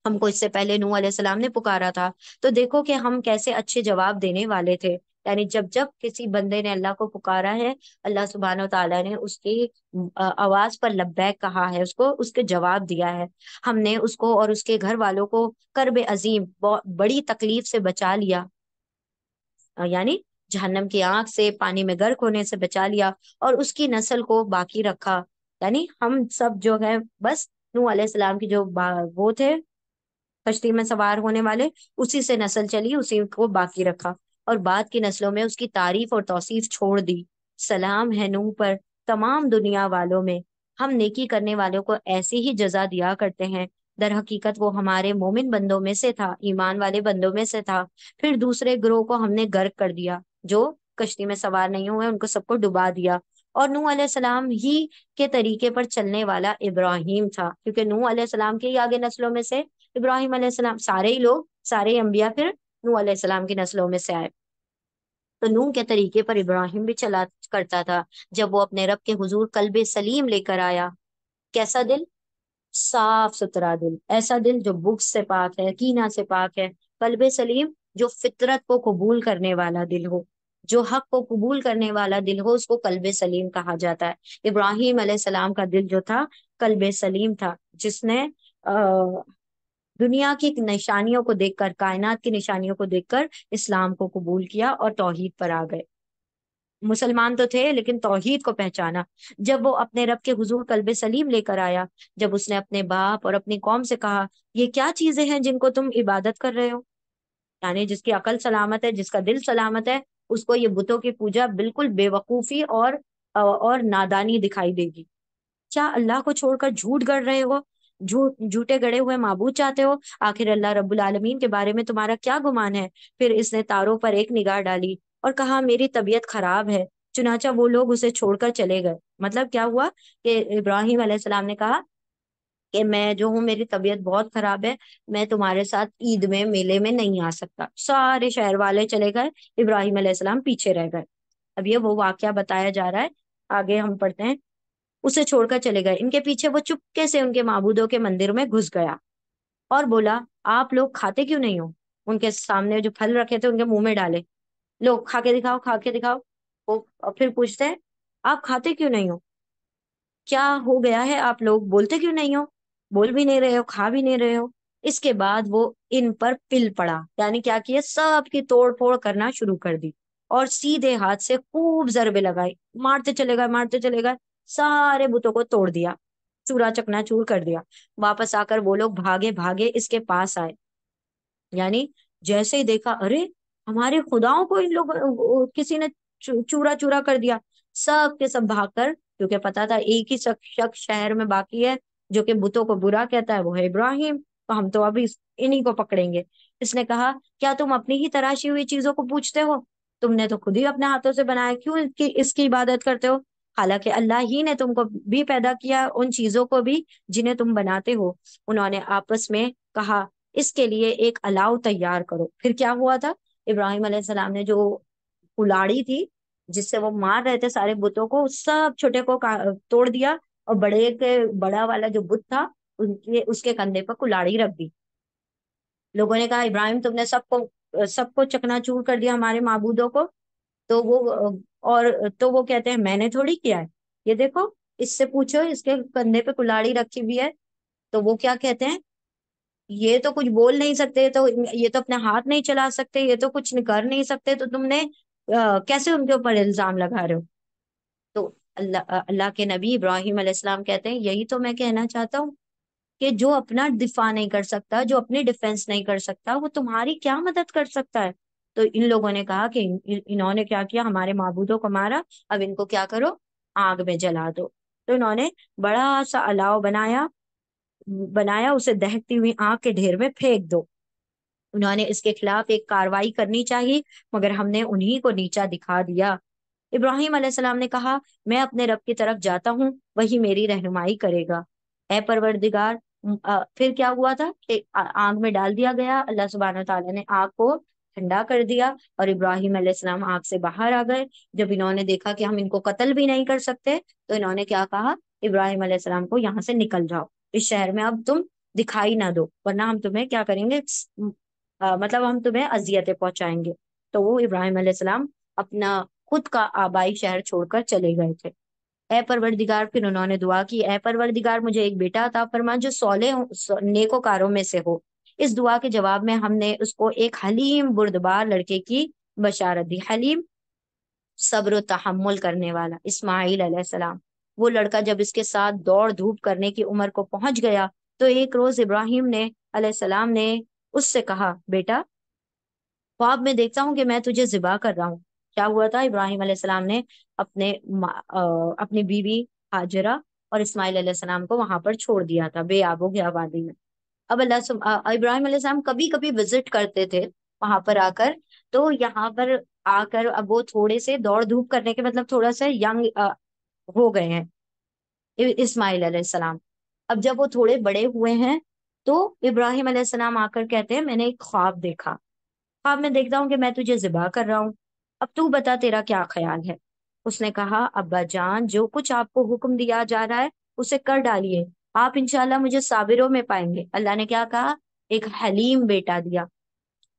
ہم کو اس سے پہلے نوح علیہ السلام نے پکارا تھا, تو دیکھو کہ ہم کیسے اچھے جواب دینے والے تھے. یعنی جب جب کسی بندے نے اللہ کو پکارا ہے, اللہ سبحانہ و تعالیٰ نے اس کی آواز پر لبیک کہا ہے, اس کو اس کے جواب دیا ہے. ہم نے اس کو اور اس کے گھر والوں کو کرب عظیم, بڑی تکلیف سے بچا لیا, یعنی جہنم کی آنکھ سے, پانی میں غرق ہونے سے بچا لیا, اور اس کی نسل کو باقی رکھا. یعنی ہم سب جو ہے بس نوح علیہ السلام کی جو وہ تھے کشتی میں سوار ہونے والے, اسی سے نسل چلی, اسی کو باقی رکھا, اور بعد کی نسلوں میں اس کی تعریف اور توصیف چھوڑ دی. سلام ہے نوح پر تمام دنیا والوں میں, ہم نیکی کرنے والوں کو ایسی ہی جزا دیا کرتے ہیں. در حقیقت وہ ہمارے مومن بندوں میں سے تھا, ایمان والے بندوں میں سے تھا. پھر دوسرے گروہ کو ہم نے غرق کر دیا, جو کشتی میں سوار نہیں ہوئے ان کو سب کو ڈبا دیا, اور نوح علیہ السلام ہی کے طریقے پر چلنے والا ابراہیم تھا، کیونکہ نوح علیہ السلام کے ہی آگے نسلوں میں سے ابراہیم علیہ السلام، سارے ہی لوگ، سارے ہی انبیاء پھر نوح علیہ السلام کی نسلوں میں سے آئے۔ تو نوح کے طریقے پر ابراہیم بھی چلا کرتا تھا۔ جب وہ اپنے رب کے حضور قلب سلیم لے کر آیا، کیسا دل؟ صاف ستھرا دل، ایسا دل جو بغض سے پاک ہے، کینہ سے پاک ہے۔ قلب سلیم جو فطرت کو قبول کرنے والا دل ہو، جو حق کو قبول کرنے والا دل ہو، اس کو قلب سلیم کہا جاتا ہے۔ ابراہیم علیہ السلام کا دل جو تھا قلب سلیم تھا، جس نے دنیا کی نشانیوں کو دیکھ کر، کائنات کی نشانیوں کو دیکھ کر اسلام کو قبول کیا اور توحید پر آ گئے۔ مسلمان تو تھے لیکن توحید کو پہچانا۔ جب وہ اپنے رب کے حضور قلب سلیم لے کر آیا، جب اس نے اپنے باپ اور اپنی قوم سے کہا یہ کیا چیزیں ہیں جن کو تم عبادت کر رہے ہو، یعنی جس کی عقل سلامت ہے، جس کا دل سلامت ہے، اس کو یہ بتوں کی پوجا بالکل بے وقوفی اور نادانی دکھائی دے گی۔ کیا اللہ کو چھوڑ کر جھوٹ گڑھ رہے ہو؟ جھوٹے گڑے ہوئے معبود چاہتے ہو؟ آخر اللہ رب العالمین کے بارے میں تمہارا کیا گمان ہے؟ پھر اس نے تاروں پر ایک نگاہ ڈالی اور کہا میری طبیعت خراب ہے، چنانچہ وہ لوگ اسے چھوڑ کر چلے گئے۔ مطلب کیا ہوا کہ ابراہیم علیہ السلام نے کہا کہ میں جو ہوں میری طبیعت بہت خراب ہے، میں تمہارے ساتھ عید میں میلے میں نہیں آ سکتا۔ سارے شہر والے چلے گئے، ابراہیم علیہ السلام پیچھے رہ گئے۔ اب یہ وہ واقعہ بتایا جا رہا ہے، آگے ہم پڑھتے ہیں۔ اسے چھوڑ کر چلے گئے، ان کے پیچھے وہ چپکے سے ان کے معبودوں کے مندر میں گھس گیا اور بولا آپ لوگ کھاتے کیوں نہیں ہو؟ ان کے سامنے جو پھل رکھے تھے ان کے منہ میں ڈالے، لوگ کھا کے دکھاؤ، کھا کے دکھاؤ۔ اور پھر پوچھتے ہیں آپ کھاتے کیوں نہیں ہو؟ کیا ہو گیا ہے؟ آپ لوگ بولتے کیوں نہیں ہو؟ بول بھی نہیں رہے ہو، کھا بھی نہیں رہے ہو۔ اس کے بعد وہ ان پر پل پڑا، یعنی کیا کیا؟ سب کی توڑ پھوڑ کرنا شروع کر دی اور سیدھے ہاتھ سے خوب ضربے لگائی، مارتے چلے گئے، مارتے چلے گئے، سارے بتوں کو توڑ دیا، چورا چکنا چور کر دیا۔ واپس آ کر وہ لوگ بھاگے بھاگے اس کے پاس آئے، یعنی جیسے ہی دیکھا ارے ہمارے خداؤں کو ان لوگ کسی نے چورا چورا کر دیا، سب کے سب بھاگ کر، کیونکہ پتا تھا ایک ہی شخص شہر میں باقی ہے جو کہ بتوں کو برا کہتا ہے، وہ ہے ابراہیم، تو ہم تو ابھی انہی کو پکڑیں گے۔ اس نے کہا کیا تم اپنی ہی تراشی ہوئی چیزوں کو پوچھتے ہو؟ تم نے تو خود ہی اپنے ہاتھوں سے بنایا، کیوں اس کی عبادت کرتے ہو؟ حالانکہ اللہ ہی نے تم کو بھی پیدا کیا، ان چیزوں کو بھی جنہیں تم بناتے ہو۔ انہوں نے آپس میں کہا اس کے لیے ایک الاؤ تیار کرو۔ پھر کیا ہوا تھا؟ ابراہیم علیہ السلام نے جو کلاڑی تھی جس سے وہ مار رہے تھے سارے بتوں کو، سب چھوٹے کو توڑ دیا اور بڑا والا جو بت تھا اس کے کندھے پر کلاڑی رکھ دی۔ لوگوں نے کہا ابراہیم تم نے سب کو چکنا چور کر دیا، ہمارے معبودوں کو۔ تو اور وہ کہتے ہیں میں نے تھوڑی کیا ہے، یہ دیکھو اس سے پوچھو، اس کے کندھے پہ کلاڑی رکھی ہوئی ہے۔ تو وہ کیا کہتے ہیں، یہ تو کچھ بول نہیں سکتے، تو یہ تو اپنے ہاتھ نہیں چلا سکتے، یہ تو کچھ کر نہیں سکتے، تو تم نے کیسے ان کے اوپر الزام لگا رہے ہو؟ تو اللہ کے نبی ابراہیم علیہ السلام کہتے ہیں یہی تو میں کہنا چاہتا ہوں کہ جو اپنا دفاع نہیں کر سکتا، جو اپنی ڈیفenس نہیں کر سکتا، وہ تمہاری کیا مدد کر سکتا ہے؟ تو ان لوگوں نے کہا کہ انہوں نے کیا کیا، ہمارے معبودوں کو مارا، اب ان کو کیا کرو، آگ میں جلا دو۔ تو انہوں نے بڑا سا الاؤ بنایا، اسے دہکتی ہوئی آگ کے ڈھیر میں پھینک دو۔ انہوں نے اس کے خلاف ایک کاروائی کرنی چاہیے، مگر ہم نے انہی کو نیچا دکھا دیا۔ ابراہیم علیہ السلام نے کہا میں اپنے رب کی طرف جاتا ہوں، وہی میری رہنمائی کرے گا۔ اے پروردگار، پھر کیا ہوا تھا کہ آگ میں ڈال دیا گیا، اللہ سبحانہ تعالیٰ نے آگ کو ٹھنڈا کر دیا اور ابراہیم علیہ السلام آگ سے باہر آ گئے۔ جب انہوں نے دیکھا کہ ہم ان کو قتل بھی نہیں کر سکتے، تو انہوں نے کیا کہا، ابراہیم علیہ السلام کو یہاں سے نکل جاؤ، اس شہر میں اب تم دکھائی نہ دو، ورنہ ہم تمہیں کیا کریں گے، مطلب ہم تمہیں اذیتیں پہنچائیں گے۔ تو وہ ابراہیم علیہ السلام اپنا خود کا آبائی شہر چھوڑ کر چلے گئے تھے۔ اے پروردگار، پھر انہوں نے دعا کی، اے پروردگار مجھے ایک بیٹا عطا فرما جو صالح نیکوکاروں میں سے ہو۔ اس دعا کے جواب میں ہم نے اس کو ایک حلیم بردبار لڑکے کی بشارت دی۔ حلیم، صبر و تحمل کرنے والا، اسماعیل علیہ السلام۔ وہ لڑکا جب اس کے ساتھ دوڑ دھوپ کرنے کی عمر کو پہنچ گیا تو ایک روز ابراہیم نے علیہ السلام نے اس سے کہا بیٹا، خواب میں دیکھتا ہوں کہ میں تجھے ذبح کر رہا ہوں۔ کیا ہوا تھا، ابراہیم علیہ السلام نے اپنی بیوی ہاجرہ اور اسماعیل علیہ السلام کو وہاں پر چھوڑ دیا تھا بے آب و گیا وادی میں۔ اب ابراہیم علیہ السلام کبھی کبھی وزٹ کرتے تھے وہاں پر آ کر، تو یہاں پر آ کر اب وہ تھوڑے سے دوڑ دھوپ کرنے کے، مطلب تھوڑا سا ینگ ہو گئے ہیں اسماعیل علیہ السلام۔ اب جب وہ تھوڑے بڑے ہوئے ہیں تو ابراہیم علیہ السلام آ کر کہتے ہیں میں نے ایک خواب دیکھا، خواب میں دیکھتا ہوں کہ میں تجھے ذبح کر رہا ہوں، اب تو بتا تیرا کیا خیال ہے؟ اس نے کہا ابا جان، جو کچھ آپ کو حکم دیا جا رہا ہے اسے کر ڈالیے، آپ انشاءاللہ مجھے صابروں میں پائیں گے۔ اللہ نے کیا کہا؟ ایک حلیم بیٹا دیا،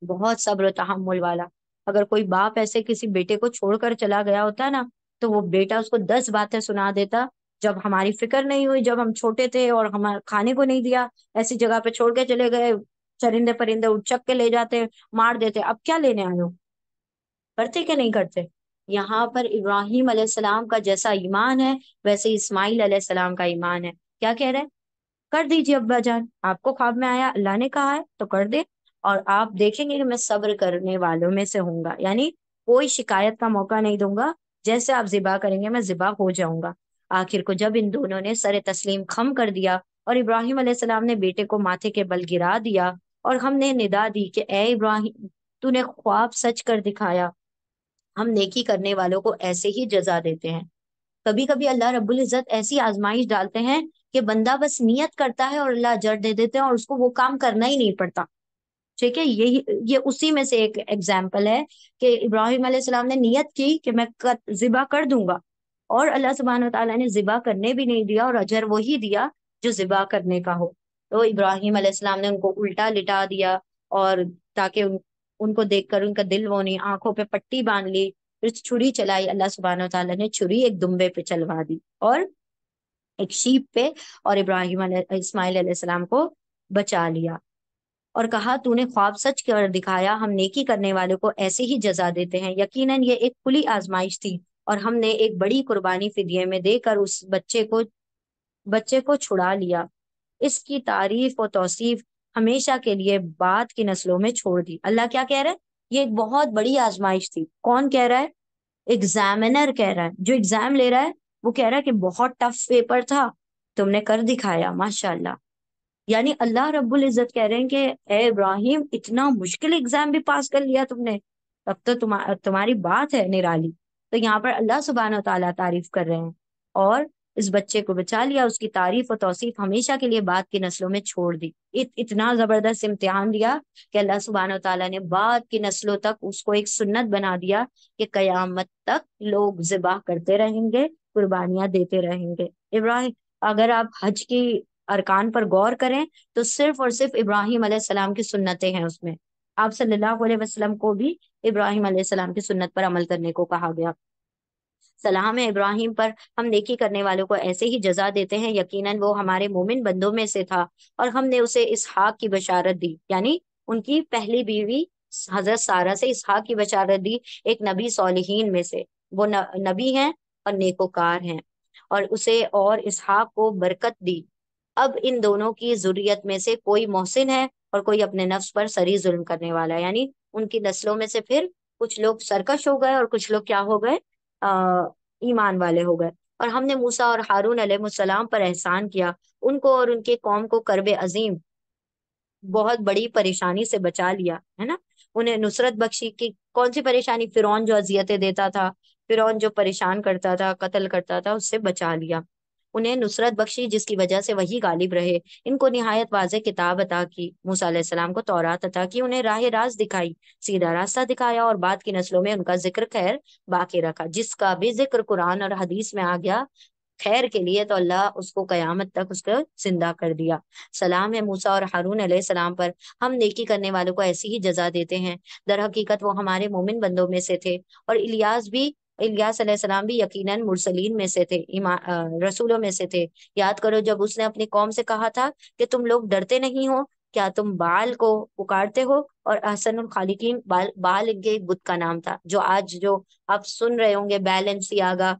بہت صبر و تحمل والا۔ اگر کوئی باپ ایسے کسی بیٹے کو چھوڑ کر چلا گیا ہوتا نا، تو وہ بیٹا اس کو 10 باتیں سنا دیتا، جب ہماری فکر نہیں ہوئی، جب ہم چھوٹے تھے اور ہمارے کھانے کو نہیں دیا، ایسی جگہ پہ چھوڑ کے چلے گئے، چرندے پرندے اچک کے لے جاتے، مار دیتے، اب کیا لینے آئے ہو؟ کرتے کہ نہیں کرتے؟ یہاں پر ابراہیم علیہ السلام کا جیسا ایمان ہے، ویسے اسماعیل علیہ السلام کا ایمان ہے۔ کیا کہہ رہے ہیں؟ کر دیجیے ابا جان، آپ کو خواب میں آیا، اللہ نے کہا ہے تو کر دے، اور آپ دیکھیں گے کہ میں صبر کرنے والوں میں سے ہوں گا، یعنی کوئی شکایت کا موقع نہیں دوں گا، جیسے آپ ذبح کریں گے میں ذبح ہو جاؤں گا۔ آخر کو جب ان دونوں نے سر تسلیم خم کر دیا اور ابراہیم علیہ السلام نے بیٹے کو ماتھے کے بل گرا دیا، اور ہم نے ندا دی کہ اے ابراہیم، تو نے خواب سچ کر دکھایا، ہم نیکی کرنے والوں کو ایسے ہی جزا دیتے ہیں۔ کبھی کبھی اللہ رب العزت ایسی آزمائش ڈالتے ہیں کہ بندہ بس نیت کرتا ہے اور اللہ اجر دے دیتے ہیں، اور اس کو وہ کام کرنا ہی نہیں پڑتا۔ ٹھیک ہے، یہ اسی میں سے ایک ایگزامپل ہے کہ ابراہیم علیہ السلام نے نیت کی کہ میں ذبح کر دوں گا، اور اللہ سبحانہ و تعالیٰ نے ذبح کرنے بھی نہیں دیا، اور اجر وہی دیا جو ذبح کرنے کا ہو۔ تو ابراہیم علیہ السلام نے ان کو الٹا لٹا دیا، اور تاکہ ان کو دیکھ کر ان کا دل وہ نہیں، آنکھوں پہ پٹی باندھ لی، پھر چھری چلائی، اللہ سبحانہ و تعالیٰ نے چھری ایک دمبے پہ چلوا دی اور ایک شیپ پہ، اور ابراہیم اسماعیل علیہ السلام کو بچا لیا، اور کہا تو نے خواب سچ کر دکھایا، ہم نیکی کرنے والوں کو ایسے ہی جزا دیتے ہیں، یقیناً یہ ایک کھلی آزمائش تھی، اور ہم نے ایک بڑی قربانی فدیے میں دے کر اس بچے کو چھڑا لیا۔ اس کی تعریف و توصیف ہمیشہ کے لیے بعد کی نسلوں میں چھوڑ دی۔ اللہ کیا کہہ رہا ہے؟ یہ ایک بہت بڑی آزمائش تھی۔ کون کہہ رہا ہے؟ ایگزامینر کہہ رہا ہے، جو ایگزام لے رہا ہے وہ کہہ رہا ہے کہ بہت ٹف پیپر تھا، تم نے کر دکھایا ماشاء اللہ۔ یعنی اللہ رب العزت کہہ رہے ہیں کہ اے ابراہیم، اتنا مشکل ایگزام بھی پاس کر لیا تم نے، تب تو تمہاری بات ہے نرالی۔ تو یہاں پر اللہ سبحانہ و تعالیٰ تعریف کر رہے ہیں، اور اس بچے کو بچا لیا، اس کی تعریف و توصیف ہمیشہ کے لیے بعد کی نسلوں میں چھوڑ دی۔ اتنا زبردست امتحان دیا کہ اللہ سبحانہ و تعالیٰ نے بعد کی نسلوں تک اس کو ایک سنت بنا دیا کہ قیامت تک لوگ ذبح کرتے رہیں گے، قربانیاں دیتے رہیں گے۔ ابراہیم، اگر آپ حج کی ارکان پر غور کریں تو صرف اور صرف ابراہیم علیہ السلام کی سنتیں ہیں اس میں۔ آپ صلی اللہ علیہ وسلم کو بھی ابراہیم علیہ السلام کی سنت پر عمل کرنے کو کہا گیا۔ سلام ہے ابراہیم پر، ہم نیکی کرنے والوں کو ایسے ہی جزا دیتے ہیں، یقیناً وہ ہمارے مومن بندوں میں سے تھا، اور ہم نے اسے اسحاق کی بشارت دی، یعنی ان کی پہلی بیوی حضرت سارہ سے اسحاق کی بشارت دی، ایک نبی صالحین میں سے، وہ نبی ہیں اور نیکوکار ہیں، اور اسے اور اسحاق کو برکت دی۔ اب ان دونوں کی ذریت میں سے کوئی محسن ہے اور کوئی اپنے نفس پر سری ظلم کرنے والا ہے، یعنی ان کی نسلوں میں سے پھر کچھ لوگ سرکش ہو گئے اور کچھ لوگ کیا ہو گئے؟ ایمان والے ہو گئے۔ اور ہم نے موسیٰ اور ہارون علیہ السلام پر احسان کیا، ان کو اور ان کے قوم کو کرب عظیم، بہت بڑی پریشانی سے بچا لیا ہے نا، انہیں نصرت بخشی۔ کی کون سی پریشانی؟ فرعون جو اذیتیں دیتا تھا، فرعون جو پریشان کرتا تھا، قتل کرتا تھا، اس سے بچا لیا، انہیں نصرت بخشی جس کی وجہ سے وہی غالب رہے، ان کو نہایت واضح کتاب عطا کی، موسیٰ علیہ السلام کو تورات عطا کی، انہیں راہ راست دکھائی، سیدھا راستہ دکھایا، اور بعد کی نسلوں میں ان کا ذکر خیر باقی رکھا۔ جس کا بھی ذکر قرآن اور حدیث میں آ گیا خیر کے لیے، تو اللہ اس کو قیامت تک اس کو زندہ کر دیا۔ سلام ہے موسیٰ اور ہارون علیہ السلام پر، ہم نیکی کرنے والوں کو ایسی ہی جزا دیتے ہیں، در حقیقت وہ ہمارے مومن بندوں میں سے تھے، اور الیاس علیہ السلام بھی یقیناً مرسلین میں سے تھے، رسولوں میں سے تھے۔ یاد کرو جب اس نے اپنی قوم سے کہا تھا کہ تم لوگ ڈرتے نہیں ہو، کیا تم بال کو پکارتے ہو؟ اور احسن الخالقین، بال ان کے بت کا نام تھا، جو آپ سن رہے ہوں گے بیل اینڈ سیاگا،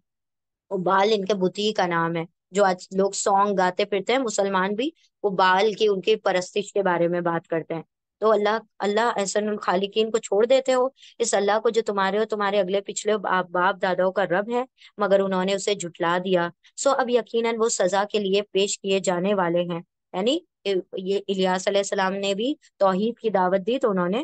وہ بال ان کے بتی کا نام ہے، جو آج لوگ سانگ گاتے پھرتے ہیں مسلمان بھی، وہ بال کی ان کی پرستش کے بارے میں بات کرتے ہیں۔ تو اللہ احسن الخالقین کو چھوڑ دیتے ہو، اس اللہ کو جو تمہارے اور تمہارے اگلے پچھلے باپ داداؤں کا رب ہے، مگر انہوں نے اسے جھٹلا دیا، سو اب یقیناً وہ سزا کے لیے پیش کیے جانے والے ہیں۔ یعنی یہ الیاس علیہ السلام نے بھی توحید کی دعوت دی تو انہوں نے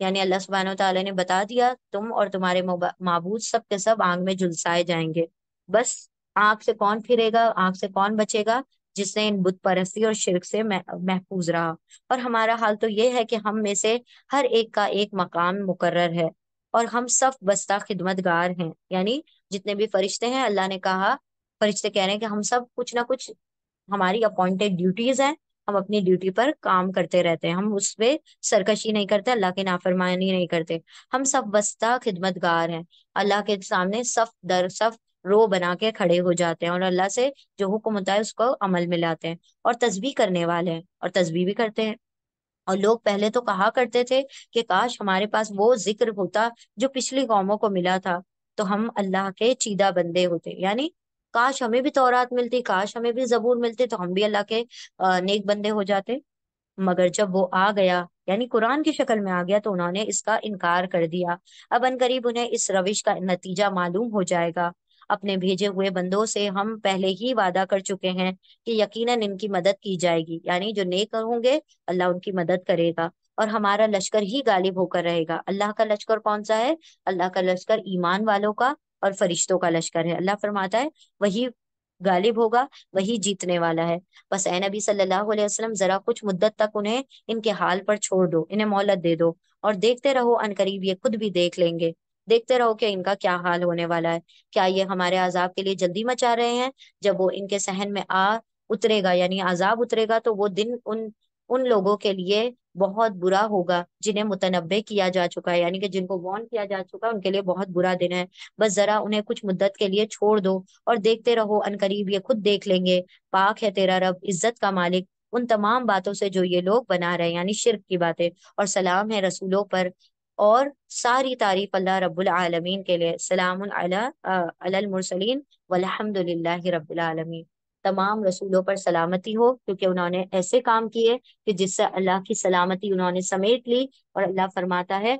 یعنی اللہ سبحانہ و تعالیٰ نے بتا دیا تم اور تمہارے معبود سب کے سب آگ میں جھلسائے جائیں گے۔ بس آگ سے کون پھرے گا، آگ سے کون بچے گا؟ جس نے ان بت پرستی اور شرک سے محفوظ رہا۔ اور ہمارا حال تو یہ ہے کہ ہم میں سے ہر ایک کا ایک مقام مقرر ہے، اور ہم سب بستہ خدمت گار ہیں، یعنی جتنے بھی فرشتے ہیں، اللہ نے کہا، فرشتے کہہ رہے ہیں کہ ہم سب کچھ نہ کچھ، ہماری اپوائنٹڈ ڈیوٹیز ہیں، ہم اپنی ڈیوٹی پر کام کرتے رہتے ہیں، ہم اس پہ سرکشی نہیں کرتے، اللہ کی نافرمانی نہیں کرتے، ہم سب واسطہ خدمت گار ہیں، اللہ کے سامنے صف در صف رو بنا کے کھڑے ہو جاتے ہیں، اور اللہ سے جو حکم ہوتا ہے اس کو عمل میں لاتے ہیں، اور تسبیح کرنے والے ہیں، اور تسبیح بھی کرتے ہیں۔ اور لوگ پہلے تو کہا کرتے تھے کہ کاش ہمارے پاس وہ ذکر ہوتا جو پچھلی قوموں کو ملا تھا، تو ہم اللہ کے چیدہ بندے ہوتے، یعنی کاش ہمیں بھی تورات ملتی، کاش ہمیں بھی زبور ملتے، تو ہم بھی اللہ کے نیک بندے ہو جاتے۔ مگر جب وہ آ گیا، یعنی قرآن کی شکل میں آ گیا، تو انہوں نے اس کا انکار کر دیا۔ اب ان قریب انہیں اس روش کا نتیجہ معلوم ہو جائے گا۔ اپنے بھیجے ہوئے بندوں سے ہم پہلے ہی وعدہ کر چکے ہیں کہ یقیناً ان کی مدد کی جائے گی، یعنی جو نیک ہوں گے اللہ ان کی مدد کرے گا، اور ہمارا لشکر ہی غالب ہو کر رہے گا۔ اللہ کا لشکر کون سا ہے؟ اللہ کا لشکر ایمان والوں کا اور فرشتوں کا لشکر ہے۔ اللہ فرماتا ہے وہی غالب ہوگا، وہی جیتنے والا ہے۔ بس اے نبی صلی اللہ علیہ وسلم، ذرا کچھ مدت تک انہیں ان کے حال پر چھوڑ دو، انہیں مہلت دے دو، اور دیکھتے رہو، ان قریب یہ خود بھی دیکھ لیں گے۔ دیکھتے رہو کہ ان کا کیا حال ہونے والا ہے۔ کیا یہ ہمارے عذاب کے لیے جلدی مچا رہے ہیں؟ جب وہ ان کے صحن میں اترے گا، یعنی عذاب اترے گا، تو وہ دن ان لوگوں کے لیے بہت برا ہوگا جنہیں متنبع کیا جا چکا ہے، یعنی کہ جن کو وارن کیا جا چکا ہے، ان کے لیے بہت برا دن ہے۔ بس ذرا انہیں کچھ مدت کے لیے چھوڑ دو، اور دیکھتے رہو، ان قریب یہ خود دیکھ لیں گے۔ پاک ہے تیرا رب، عزت کا مالک، ان تمام باتوں سے جو یہ لوگ بنا رہے ہیں، یعنی شرک کی باتیں، اور سلام ہے رسولوں پر، اور ساری تعریف اللہ رب العالمین کے لیے۔ سلام علی المرسلین والحمد للہ رب العالمین۔ تمام رسولوں پر سلامتی ہو، کیونکہ انہوں نے ایسے کام کیے کہ جس سے اللہ کی سلامتی انہوں نے سمیٹ لی۔ اور اللہ فرماتا ہے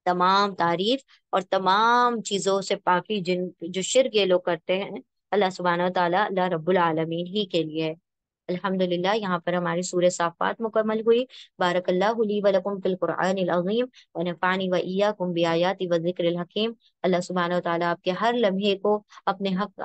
تمام تعریف اور تمام چیزوں سے پاکی جو شرک یہ لوگ کرتے ہیں، اللہ سبحانہ و تعالیٰ، اللہ رب العالمین ہی کے لیے ہے۔ الحمدللہ، یہاں پر ہماری سورہ صافات مکمل ہوئی۔ بارک اللہ لی و لکم فی القرآن العظیم، ونفعنی و ایاکم بآیات و ذکر الحکیم۔ اللہ سبحانہ و تعالیٰ آپ کے ہر لمحے کو اپنے حق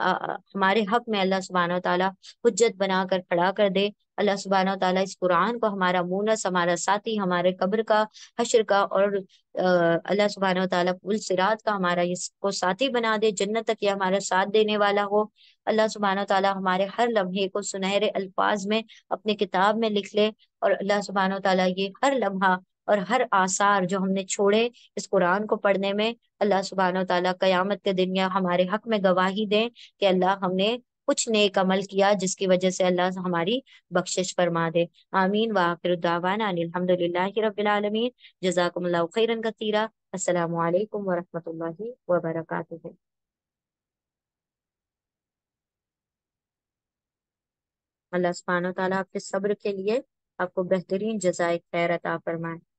ہمارے حق میں اللہ سبحانہ و تعالیٰ حجت بنا کر کھڑا کر دے۔ اللہ سبحانہ و تعالیٰ اس قرآن کو ہمارا مونس، ہمارا ساتھی، ہمارے قبر کا، حشر کا، اور اللہ سبحانہ و تعالیٰ پل صراط کا ہمارا اس کو ساتھی بنا دے، جنت تک یہ ہمارا ساتھ دینے والا ہو۔ اللہ سبحانہ و تعالیٰ ہمارے ہر لمحے کو سنہرے الفاظ میں اپنے کتاب میں لکھ لے، اور اللہ سبحانہ و تعالیٰ یہ ہر لمحہ اور ہر آثار جو ہم نے چھوڑے اس قرآن کو پڑھنے میں، اللہ سبحانہ و تعالیٰ قیامت کے دن یا ہمارے حق میں گواہی دیں کہ اللہ ہم نے کچھ نیک عمل کیا جس کی وجہ سے اللہ ہماری بخشش فرما دے۔ آمین وآخر دعوانا ان الحمد للہ رب العالمین۔ جزاکم اللہ خیرا کثیرا۔ السلام علیکم ورحمۃ اللہ وبرکاتہ۔ اللہ سبحانہ و تعالیٰ آپ کے صبر کے لیے آپ کو بہترین جزائے خیر عطا فرمائے۔